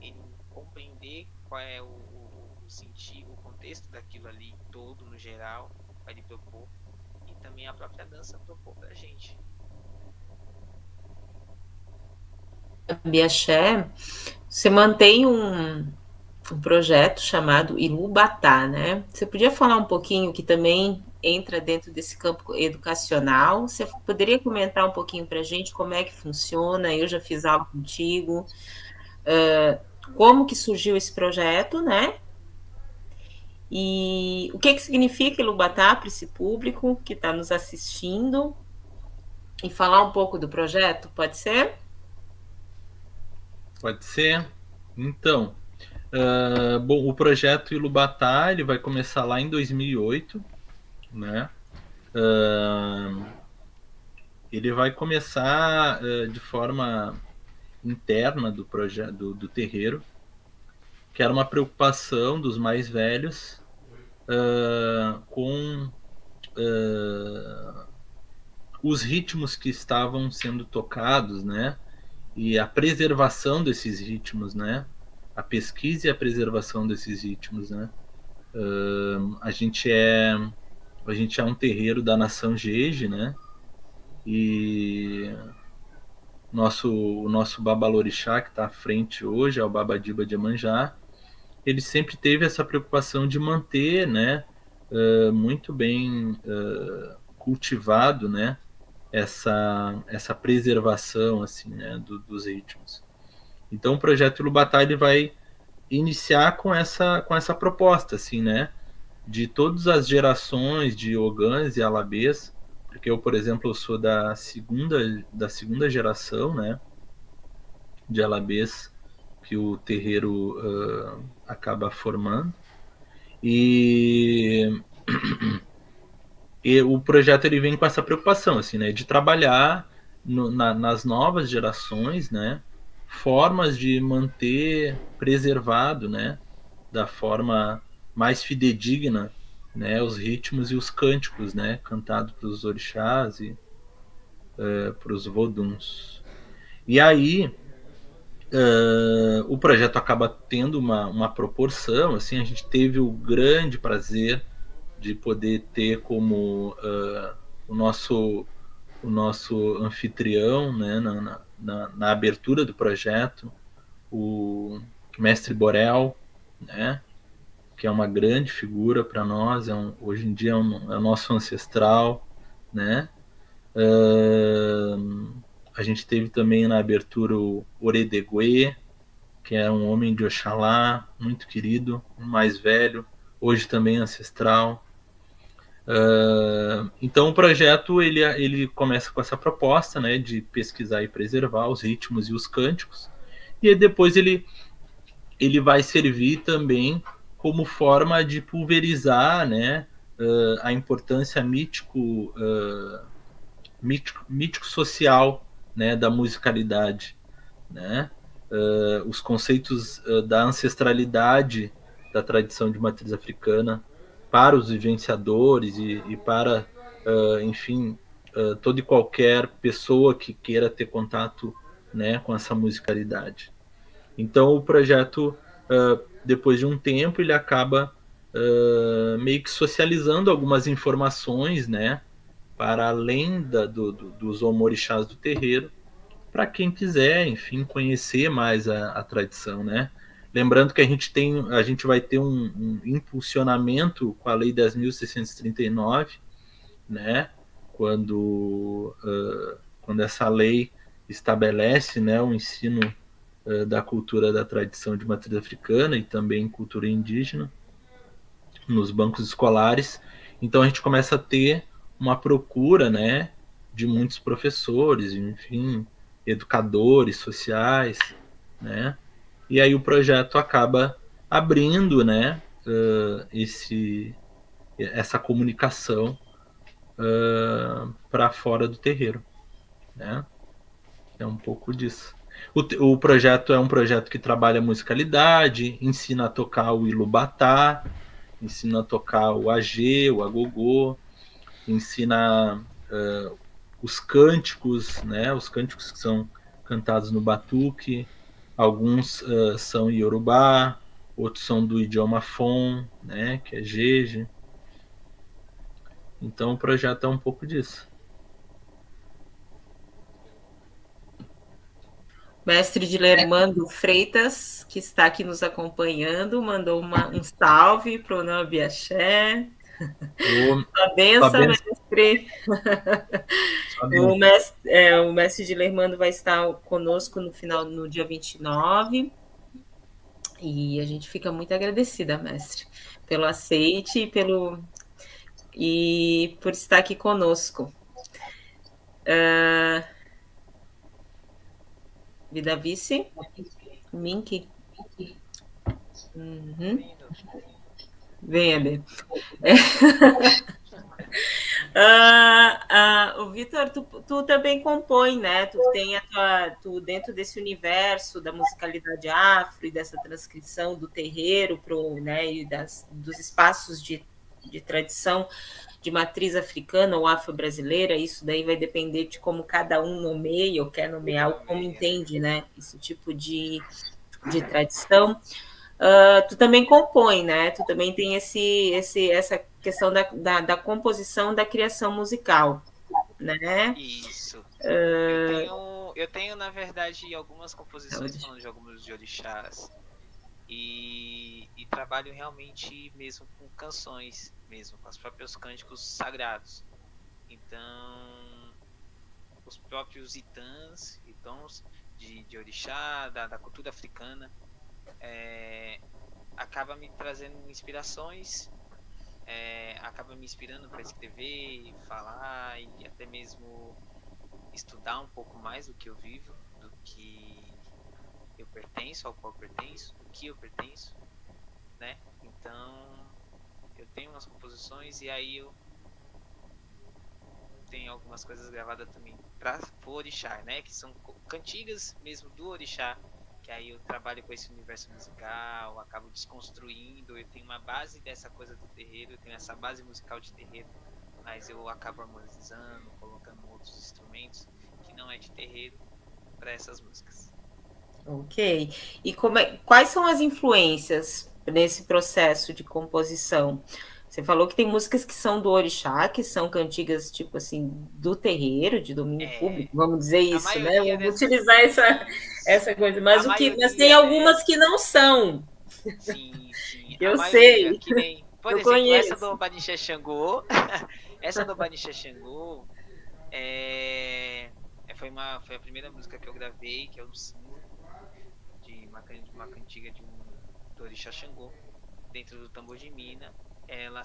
ele compreender qual é o sentido, o contexto daquilo ali todo no geral, para ele propor, e também a própria dança propor pra gente. Biaxé, você mantém um projeto chamado Ilubatá, né? Você podia falar um pouquinho que também entra dentro desse campo educacional? Você poderia comentar um pouquinho para a gente como é que funciona? Eu já fiz algo contigo. Como que surgiu esse projeto, né? E o que significa Ilubatá para esse público que está nos assistindo? E falar um pouco do projeto, pode ser? Pode ser. Então, bom, o projeto Ilubatá, ele vai começar lá em 2008, né? Ele vai começar de forma interna do projeto do terreiro, que era uma preocupação dos mais velhos com os ritmos que estavam sendo tocados, né? E a preservação desses ritmos, né? A pesquisa e a preservação desses ritmos, né? A gente é um terreiro da nação Jeje, né? E o nosso Babalorixá, que está à frente hoje, é o Babadiba de Iemanjá, ele sempre teve essa preocupação de manter, né, muito bem cultivado, né, essa preservação, assim, né, dos ritmos. Então o projeto Ilubatá, ele vai iniciar com essa proposta, assim, né, de todas as gerações de Ogãs e Alabês, porque eu, por exemplo, eu sou da segunda geração, né, de Alabês que o terreiro acaba formando. E o projeto ele vem com essa preocupação, assim, né, de trabalhar nas novas gerações, né, formas de manter preservado, né, da forma mais fidedigna, né, os ritmos e os cânticos, né, cantados pelos orixás e para os voduns. E aí o projeto acaba tendo uma proporção, assim, a gente teve o grande prazer de poder ter como o nosso anfitrião, né, na abertura do projeto, o mestre Borel, né, que é uma grande figura para nós, hoje em dia é o nosso ancestral, né. A gente teve também na abertura o Oredeguê, que é um homem de Oxalá, muito querido, um mais velho, hoje também ancestral. Então o projeto ele começa com essa proposta, né, de pesquisar e preservar os ritmos e os cânticos, e aí depois ele vai servir também como forma de pulverizar, né, a importância mítico social, né, da musicalidade, né, os conceitos da ancestralidade da tradição de matriz africana para os vivenciadores e para, enfim, toda e qualquer pessoa que queira ter contato, né, com essa musicalidade. Então o projeto, depois de um tempo, ele acaba meio que socializando algumas informações, né, para além dos omorixás do terreiro, para quem quiser, enfim, conhecer mais a tradição, né? Lembrando que a gente vai ter um impulsionamento com a Lei 10.639, né? Quando essa lei estabelece, né, o ensino da cultura da tradição de matriz africana e também cultura indígena nos bancos escolares. Então a gente começa a ter uma procura, né, de muitos professores, enfim, educadores sociais, né? E aí o projeto acaba abrindo, né, essa comunicação para fora do terreiro, né? É um pouco disso. O projeto é um projeto que trabalha musicalidade, ensina a tocar o ilubatá, ensina a tocar o agê, o agogô, ensina os cânticos, né? Os cânticos que são cantados no batuque. Alguns são iorubá, outros são do idioma Fon, né? Que é Jeje. Então o projeto é um pouco disso. Mestre Dilermando Freitas, que está aqui nos acompanhando, mandou um salve para o Nambi Axé. A benção, mestre. O mestre Dilermando vai estar conosco no dia 29. E a gente fica muito agradecida, mestre, pelo aceite e por estar aqui conosco. Vida Vice? Mink? Uhum. Venha, Bê. O Vitor, tu também compõe, né? Tu tem tu dentro desse universo da musicalidade afro e dessa transcrição do terreiro né, e dos espaços de tradição de matriz africana ou afro-brasileira, isso daí vai depender de como cada um nomeia ou quer nomear, ou como entende, né? Esse tipo de tradição. Tu também compõe, né? Tu também tem essa questão da composição da criação musical, né? Isso. Eu tenho, na verdade, algumas composições falando de alguns de orixás e trabalho realmente mesmo com canções, mesmo com os próprios cânticos sagrados. Então, os próprios itãs de orixá, da cultura africana, acaba me trazendo inspirações acaba me inspirando para escrever, falar e até mesmo estudar um pouco mais do que eu vivo, do que eu pertenço, ao qual eu pertenço, do que eu pertenço, né? Então, eu tenho umas composições e aí eu tenho algumas coisas gravadas também para o orixá, né? Que são cantigas mesmo do orixá, que aí eu trabalho com esse universo musical, acabo desconstruindo, eu tenho uma base dessa coisa do terreiro, eu tenho essa base musical de terreiro, mas eu acabo harmonizando, colocando outros instrumentos que não é de terreiro para essas músicas. Ok. E quais são as influências nesse processo de composição? Você falou que tem músicas que são do orixá, que são cantigas, tipo assim, do terreiro, de domínio público, vamos dizer isso, né? Vamos utilizar essa coisa. Mas tem algumas que não são. Sim, sim. Eu sei. Que nem, por exemplo, conheço. Essa do Banixé Xangô. Essa do Banixé Xangô foi a primeira música que eu gravei, que é o símbolo de uma cantiga do orixá Xangô, dentro do tambor de mina. Ela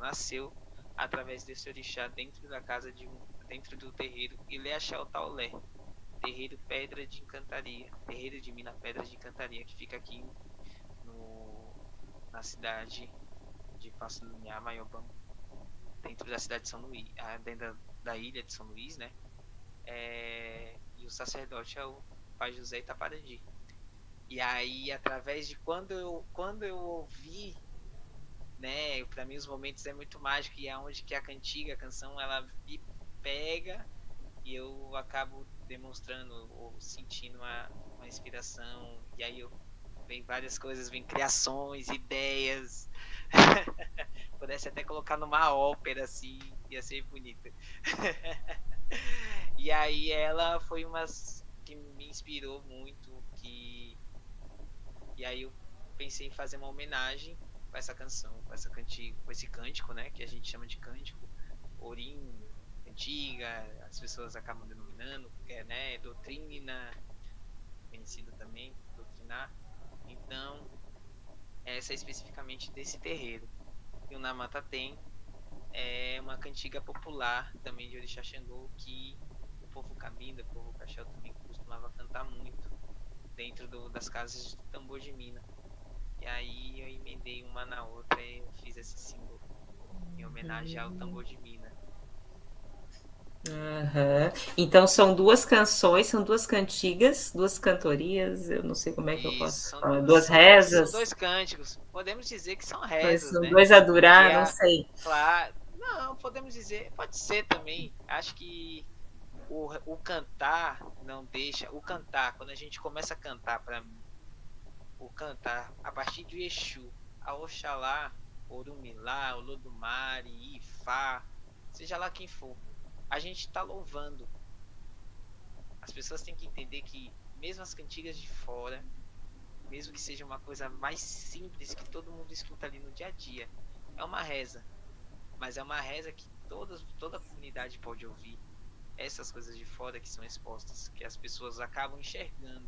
nasceu através desse orixá dentro da casa dentro do terreiro Ilé-Axé Taolé, terreiro Pedra de Encantaria, terreiro de mina Pedra de Encantaria, que fica aqui na cidade de Passo do Lumiar, Maiobamba, dentro da cidade de São Luís, dentro da ilha de São Luís, né? E o sacerdote é o Pai José Itaparandi. E aí, através de quando eu ouvi, né, para mim os momentos é muito mágico, e é onde que a canção, ela me pega e eu acabo demonstrando ou sentindo uma inspiração, e aí vem várias coisas, vem criações, ideias. Pudesse até colocar numa ópera assim, ia ser bonito. E aí ela foi umas que me inspirou muito, e aí eu pensei em fazer uma homenagem com essa canção, com esse cântico, né, que a gente chama de cântico, Orim, antiga, as pessoas acabam denominando, né, doutrina, conhecido também, doutrinar. Então, essa é especificamente desse terreiro. E o Namata tem uma cantiga popular também de Orixá Xangô, que o povo Cabinda, o povo Caxel também costumava cantar muito dentro das casas de tambor de mina. E aí eu emendei uma na outra e eu fiz esse símbolo em homenagem ao tambor de mina. Uhum. Então são duas canções, são duas cantigas, duas cantorias, eu não sei como é que eu posso falar, duas rezas. São dois cânticos, podemos dizer que são rezas, são né? Dois a durar, não sei. Claro, não, podemos dizer, pode ser também. Acho que o cantar não deixa, quando a gente começa a cantar, para mim, o cantar a partir de Exu, a Oxalá, Orumilá, Olodumare, Ifá, seja lá quem for, a gente está louvando. As pessoas têm que entender que mesmo as cantigas de fora, mesmo que seja uma coisa mais simples que todo mundo escuta ali no dia a dia, é uma reza, mas é uma reza que toda a comunidade pode ouvir. Essas coisas de fora que são expostas, que as pessoas acabam enxergando,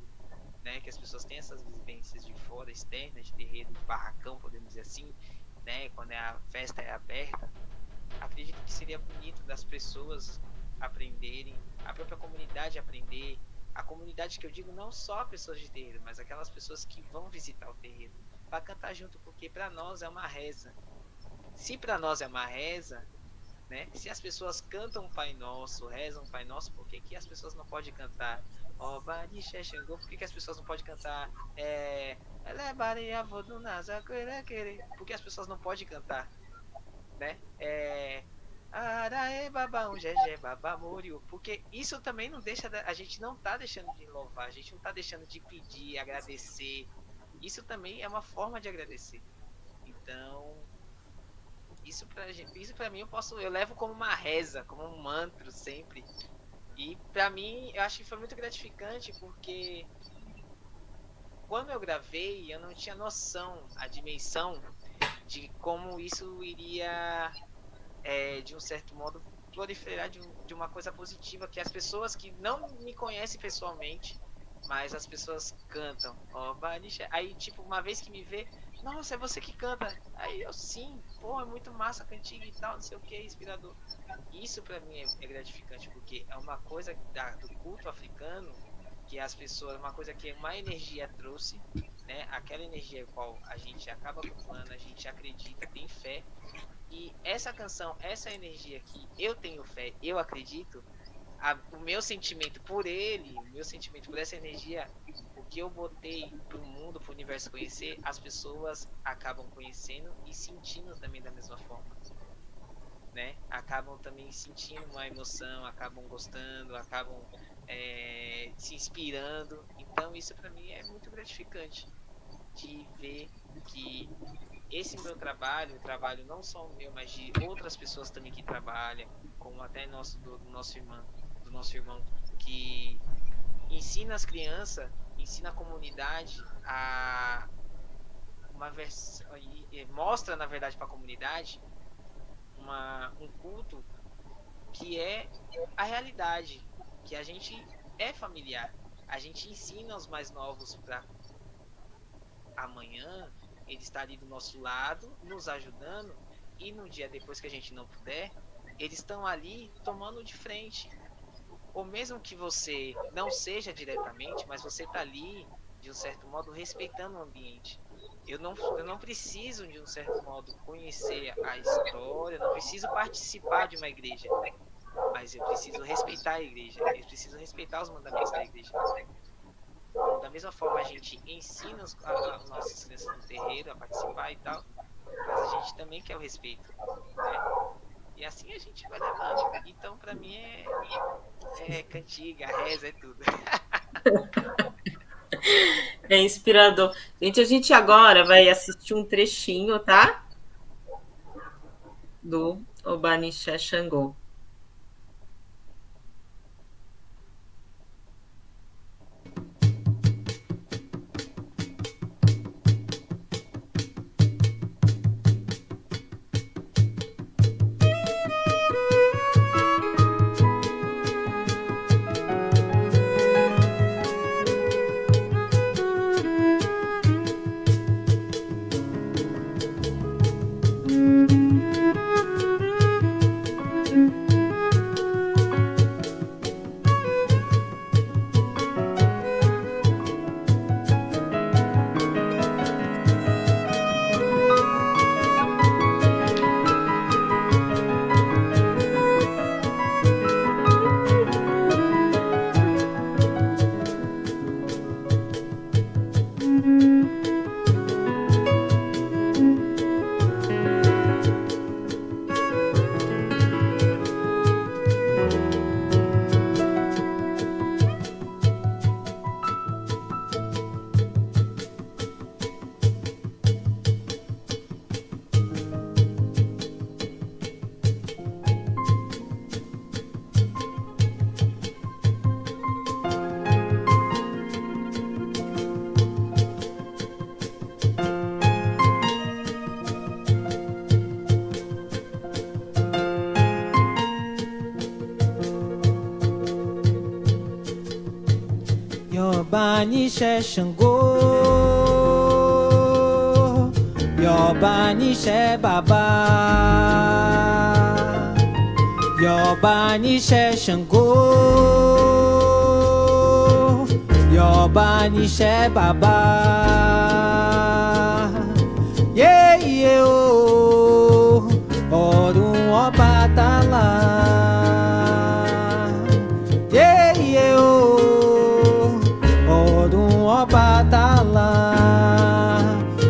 né? Que as pessoas têm essas vivências de fora, externas, de terreiro, de barracão, podemos dizer assim, né? Quando a festa é aberta, acredito que seria bonito das pessoas aprenderem, a própria comunidade aprender, a comunidade que eu digo não só pessoas de terreiro, mas aquelas pessoas que vão visitar o terreiro, para cantar junto, porque para nós é uma reza. Se para nós é uma reza, né? Se as pessoas cantam o Pai Nosso, rezam o Pai Nosso, por que as pessoas não podem cantar? Ó, Banixé Xangô, por que as pessoas não podem cantar? Porque as pessoas não podem cantar, né? Araê babá, Gegé babá, Moriu. Porque isso também não deixa, a gente não tá deixando de louvar, a gente não tá deixando de pedir, agradecer. Isso também é uma forma de agradecer. Então, isso pra mim eu levo como uma reza, como um mantra sempre. E pra mim eu acho que foi muito gratificante, porque quando eu gravei eu não tinha noção, a dimensão de como isso iria de um certo modo proliferar de uma coisa positiva, que as pessoas que não me conhecem pessoalmente, mas as pessoas cantam, ó, Banixé. Aí tipo, uma vez que me vê, nossa, é você que canta. Aí eu, sim, pô, é muito massa a cantiga e tal, não sei o que, inspirador. Isso pra mim é gratificante, porque é uma coisa do culto africano, que as pessoas, uma coisa que uma energia trouxe, né? Aquela energia qual a gente acaba cultuando, a gente acredita, tem fé. E essa canção, essa energia que eu tenho fé, eu acredito, o meu sentimento por ele, o meu sentimento por essa energia, o que eu botei pro mundo, pro universo conhecer, as pessoas acabam conhecendo e sentindo também da mesma forma, né? Acabam também sentindo uma emoção, acabam gostando, acabam se inspirando. Então isso para mim é muito gratificante de ver que esse meu trabalho, o trabalho não só o meu, mas de outras pessoas também que trabalham, como até do nosso irmão, que ensina as crianças, ensina a comunidade a mostra na verdade para a comunidade um culto que é a realidade, que a gente é familiar, a gente ensina os mais novos para amanhã ele está ali do nosso lado, nos ajudando, e no dia depois que a gente não puder, eles estão ali tomando de frente. Ou mesmo que você não seja diretamente, mas você está ali, de um certo modo, respeitando o ambiente. Eu não preciso, de um certo modo, conhecer a história, não preciso participar de uma igreja, mas eu preciso respeitar a igreja, eu preciso respeitar os mandamentos da igreja. Da mesma forma a gente ensina os nossos crianças no terreiro a participar e tal, mas a gente também quer o respeito, né? E assim a gente vai levando. Então pra mim é cantiga, reza, é tudo. É inspirador. Gente, a gente agora vai assistir um trechinho, tá? Do Obanixé Xangô. Yobanixé Xangô, Yobanixé Babá, Yobanixé Xangô, Yobanixé Babá. Yeah, yeah, oh, Orum Obatala. Yeah, yeah, oh, Obatala,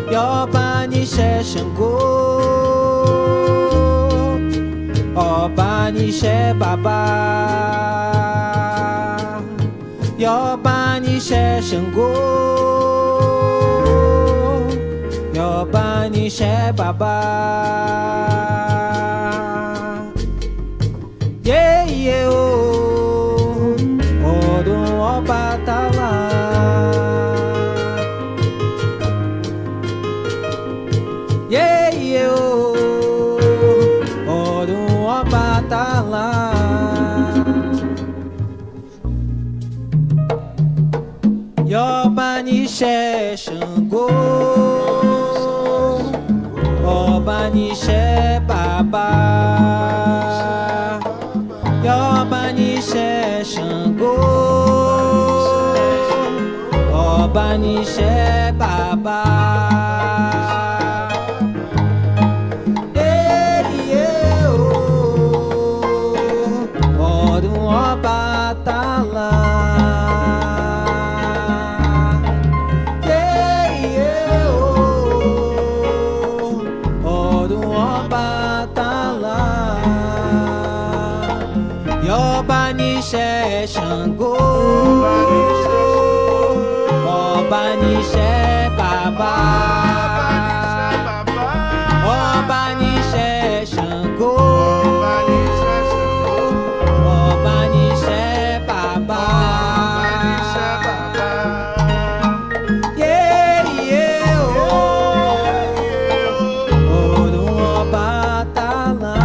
Yobanixé Xangô, Obanixé Babá, Yobanixé Xangô, Yobanixé Babá. Yeah, yeah, oh, Orum Obatala. Yeah, yeah, oh, Orum Obatala. Yobanixé Xangô, Yobanishe Baba, Yobanishe Shango, Yobanishe Baba. Yobanishe Shango, Yobanishe Baba, Yobanishe Shango, Yobanishe Baba, yeah, yeah, oh, Obatala.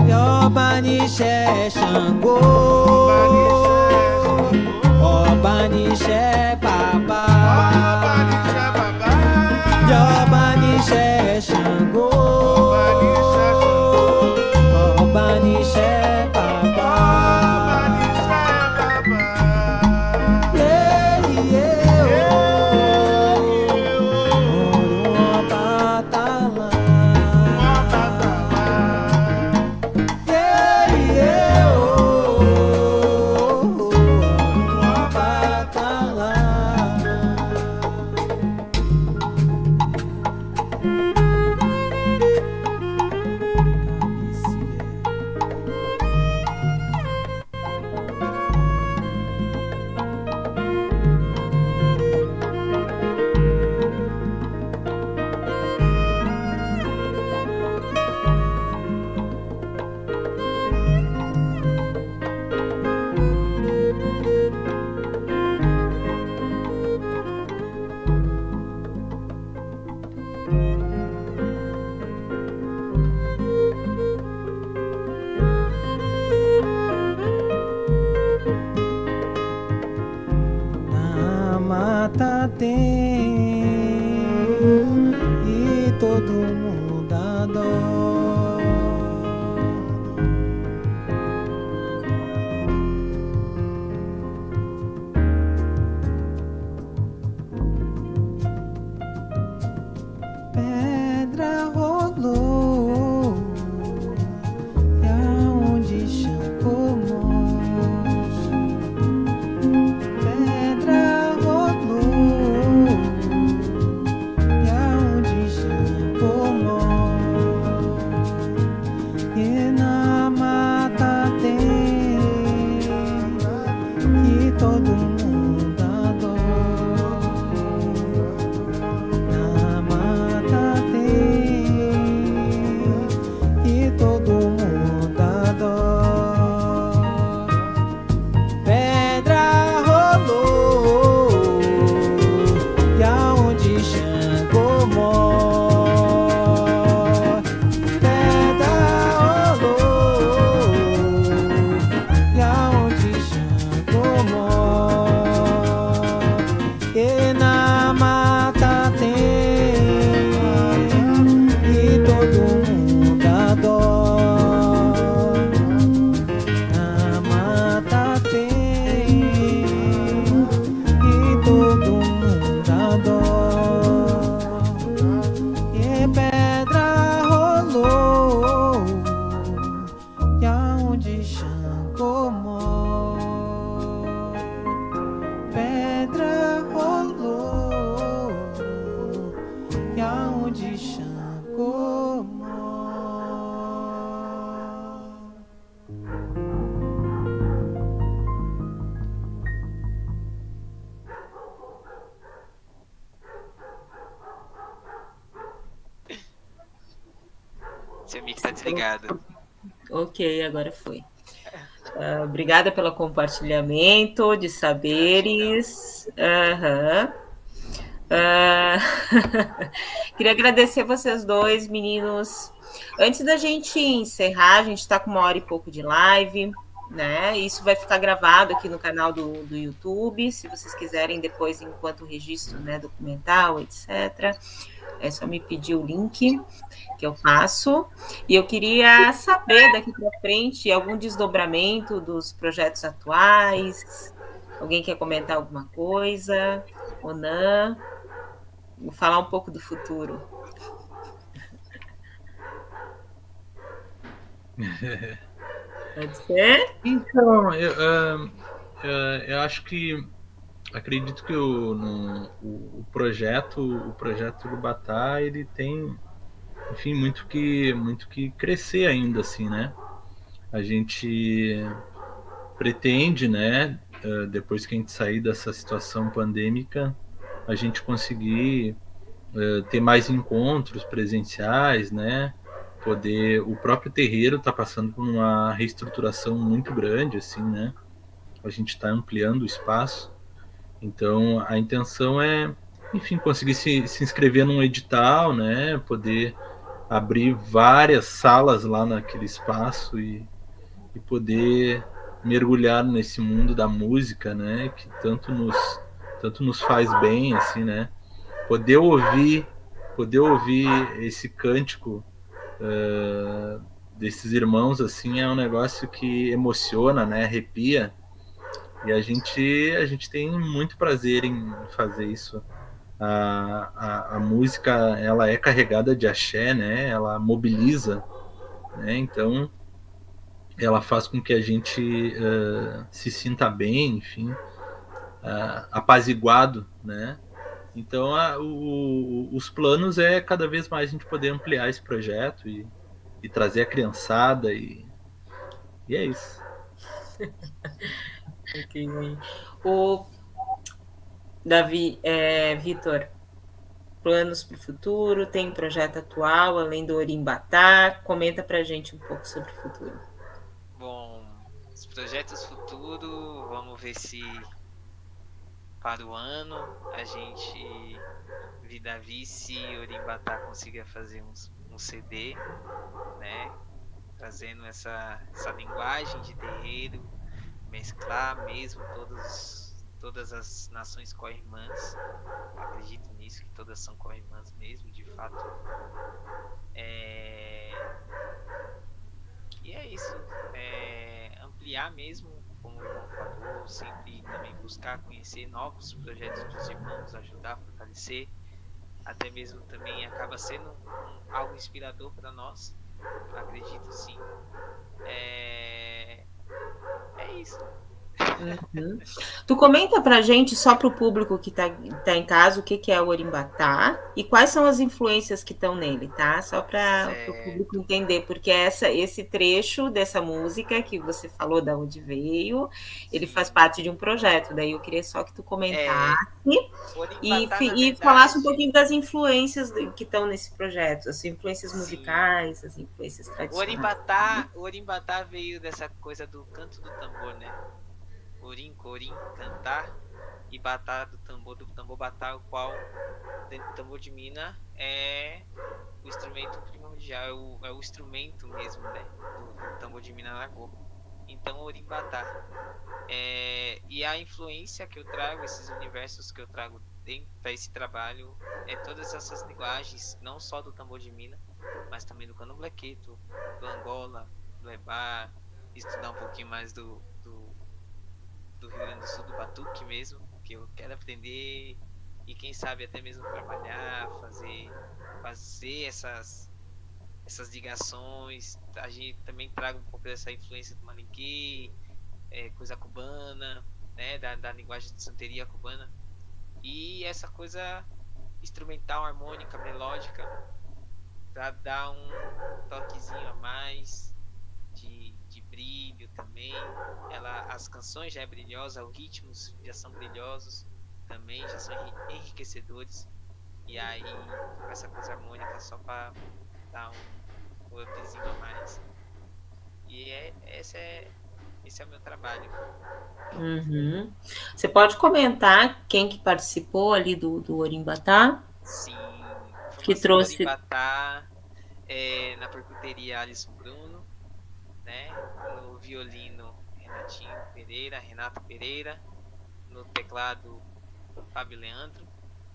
Yobanishe Shango, Yobanishe Baba, Yobanishe Shango, Yobanishe Baba, yeah, yeah, Obatala. Mata tem e todo mundo adora. Pedra rolou e aonde Xangô mostra. Pedra rolou e aonde Xangô mostra. E na mata tem e todo mundo adora. Na mata tem e todo mundo adora. Pedra rolou e aonde Xangô mora. Pedra rolou e aonde Xangô mora. E na mata tem e todo mundo adora. Na mata tem e todo mundo adora. E pedra rolou e aonde Xangô mora. Pedra rolou e aonde Xangô mora. Seu mic tá desligado. Ok, agora foi. Obrigada pelo compartilhamento de saberes. Aham. Queria agradecer vocês dois, meninos, Antes da gente encerrar, a gente está com 1 hora e pouco de live, né? Isso vai ficar gravado aqui no canal do YouTube, se vocês quiserem depois, enquanto registro, né, documental, etc. É só me pedir o link que eu faço. E eu queria saber daqui para frente algum desdobramento dos projetos atuais. Alguém quer comentar alguma coisa? Onan, vou falar um pouco do futuro. Pode ser? Então, eu acho que acredito que o projeto Urubatá, ele tem, enfim, muito que crescer ainda, assim, né? A gente pretende, né, depois que a gente sair dessa situação pandêmica, a gente conseguir ter mais encontros presenciais, né? O próprio terreiro está passando por uma reestruturação muito grande, assim, né? A gente está ampliando o espaço. Então, a intenção é, enfim, conseguir se inscrever num edital, né? Poder abrir várias salas lá naquele espaço e poder mergulhar nesse mundo da música, né? Que tanto nos faz bem, assim, né? Poder ouvir esse cântico desses irmãos, assim, é um negócio que emociona, né? Arrepia. E a gente tem muito prazer em fazer isso. A música, ela é carregada de axé, né? Ela mobiliza, né? Então, ela faz com que a gente se sinta bem, enfim, apaziguado, né? Então, os planos é cada vez mais a gente poder ampliar esse projeto e trazer a criançada e é isso. Ok. O Davi, Vitor, planos para o futuro? Tem projeto atual, além do Orimbatá? Comenta para a gente um pouco sobre o futuro. Bom, os projetos futuro, vamos ver se para o ano a gente, Vida Vice e Orimbatá, consiga fazer um CD, né? Trazendo essa linguagem de terreiro, mesclar mesmo todas as nações co-irmãs. Acredito nisso, que todas são co-irmãs mesmo, de fato. E é isso, ampliar mesmo, como o irmão falou, sempre também buscar conhecer novos projetos dos irmãos, ajudar a fortalecer, até mesmo também acaba sendo algo inspirador para nós, acredito sim. É isso. Uhum. Tu comenta pra gente, só para o público que tá em casa, o que é o Orimbatá e quais são as influências que estão nele, tá? Só para o público entender, porque esse trecho dessa música que você falou da onde veio, ele faz parte de um projeto, daí eu queria só que tu comentasse e falasse um pouquinho das influências que estão nesse projeto, as influências musicais, as influências tradicionais. O Orimbatá veio dessa coisa do canto do tambor, né? Orim, corim, cantar, e batá do tambor batá, o qual dentro do tambor de mina é o instrumento primordial, é o instrumento mesmo, né, do tambor de mina Nagô. Então, Orim batá. E a influência que eu trago, esses universos que eu trago para esse trabalho, todas essas linguagens, não só do tambor de mina, mas também do candomblequeto, do Angola, do Ebá, estudar um pouquinho mais do Rio Grande do Sul, do batuque mesmo, que eu quero aprender e quem sabe até mesmo trabalhar, fazer essas ligações. A gente também traga um pouco dessa influência do malinquê, coisa cubana, né, da linguagem de santeria cubana, e essa coisa instrumental, harmônica, melódica, para dar um toquezinho a mais de brilho também. As canções já é brilhosa, os ritmos já são brilhosos também, já são enriquecedores, e aí essa coisa harmônica só para dar um upzinho a mais. E esse é o meu trabalho. Uhum. Você pode comentar quem que participou ali do Orimbatá? Sim, que trouxe Orimbatá, Na percuteria, Alisson Bruno, né? No violino, Renato Pereira, no teclado, Fábio Leandro,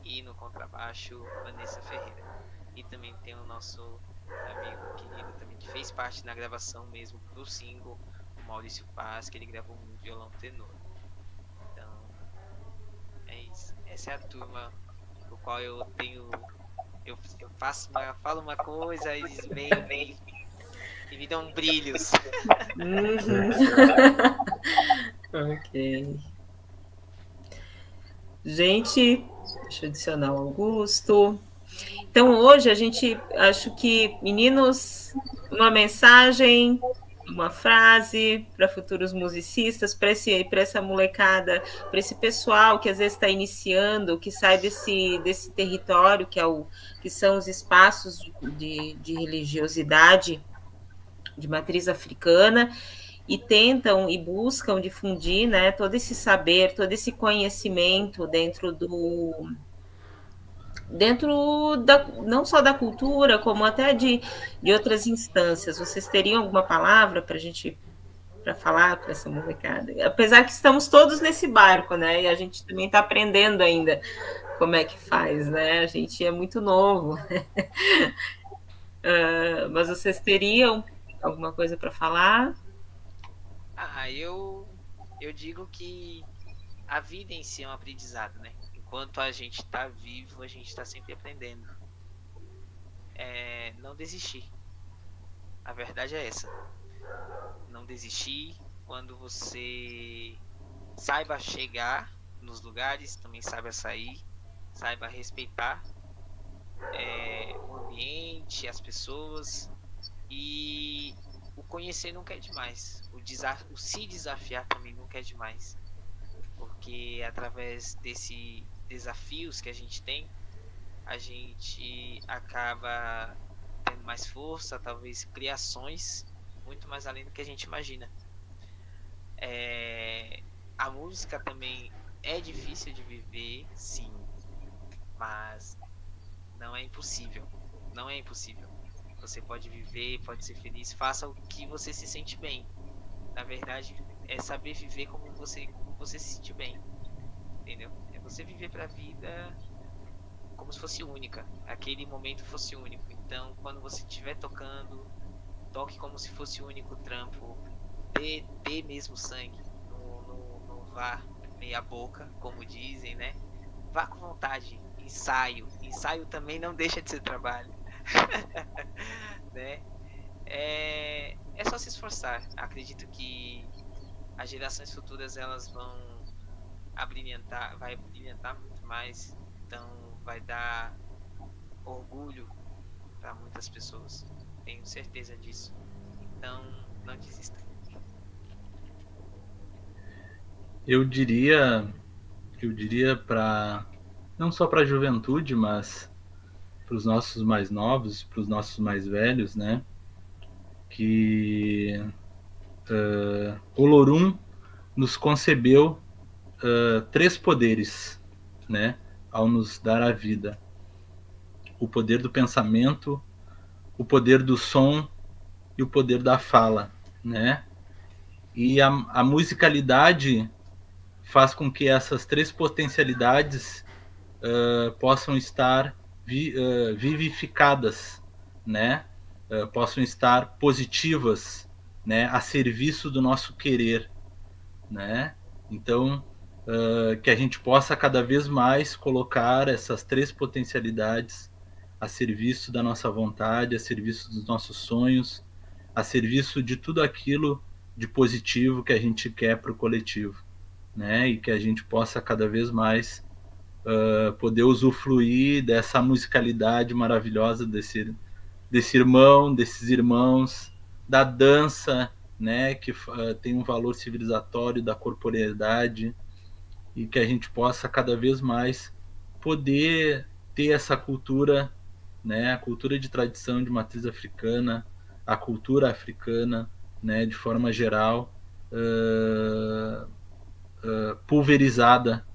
e no contrabaixo, Vanessa Ferreira. E também tem o nosso amigo querido também, que fez parte na gravação mesmo do single, o Maurício Paz, que ele gravou um violão tenor. Então, é isso. Essa é a turma com qual eu tenho... Eu falo uma coisa, eles vêm e me dão brilhos. Ok. Gente, deixa eu adicionar o Augusto. Então, hoje a gente, acho que, meninos, uma mensagem, uma frase para futuros musicistas, para essa molecada, para esse pessoal que às vezes está iniciando, que sai desse território que são os espaços de religiosidade de matriz africana, e tentam e buscam difundir, né, todo esse saber, todo esse conhecimento dentro não só da cultura, como até de outras instâncias. Vocês teriam alguma palavra para falar para essa molecada? Apesar que estamos todos nesse barco, né? E a gente também está aprendendo ainda como é que faz, né? A gente é muito novo. Mas vocês teriam alguma coisa para falar? Eu digo que a vida em si é um aprendizado, né? Enquanto a gente está vivo, a gente está sempre aprendendo. Não desistir. A verdade é essa. Não desistir. Quando você saiba chegar nos lugares, também saiba sair, saiba respeitar o ambiente, as pessoas, e o conhecer nunca é demais. O se desafiar também nunca é demais, porque através desses desafios que a gente acaba tendo mais força, talvez criações muito mais além do que a gente imagina. A música também é difícil de viver, sim, mas não é impossível. Não é impossível. Você pode viver, pode ser feliz, faça o que você se sente bem. Na verdade, é saber viver como você se sente bem, entendeu? É você viver pra vida como se fosse única, aquele momento fosse único. Então, quando você estiver tocando, toque como se fosse o único trampo, dê mesmo sangue, não vá meia boca, como dizem, né? Vá com vontade, ensaio também não deixa de ser trabalho. Né? É só se esforçar. Acredito que as gerações futuras elas vai brilhantar muito mais, então vai dar orgulho para muitas pessoas. Tenho certeza disso. Então não desista. Eu diria para não só para a juventude, mas para os nossos mais novos, para os nossos mais velhos, né? Que Olorum nos concebeu 3 poderes, né? Ao nos dar a vida: o poder do pensamento, o poder do som e o poder da fala, né? E a musicalidade faz com que essas 3 potencialidades possam estar vivificadas, né? Possam estar positivas, né? A serviço do nosso querer, né? Então, que a gente possa cada vez mais colocar essas 3 potencialidades a serviço da nossa vontade, a serviço dos nossos sonhos, a serviço de tudo aquilo de positivo que a gente quer para o coletivo, né? E que a gente possa cada vez mais poder usufruir dessa musicalidade maravilhosa desses irmãos, da dança, né? Que tem um valor civilizatório da corporeidade, e que a gente possa cada vez mais poder ter essa cultura, né? A cultura de tradição de matriz africana, a cultura africana, né? De forma geral, pulverizada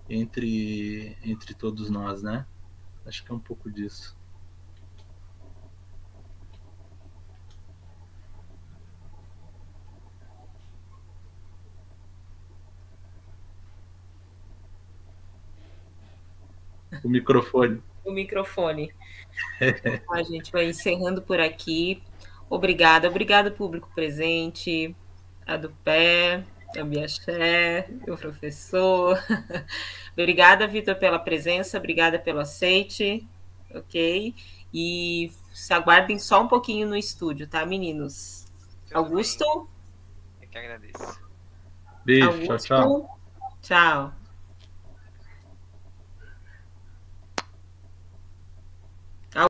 entre todos nós, né? Acho que é um pouco disso. O microfone. O microfone. A gente vai encerrando por aqui. Obrigada, público presente, a do pé, a Biaché, o professor. Obrigada, Vitor, pela presença, obrigada pelo aceite, ok? E se aguardem só um pouquinho no estúdio, tá, meninos? Tudo Augusto? bem. Eu que agradeço. Beijo, Augusto? tchau, tchau. Tchau.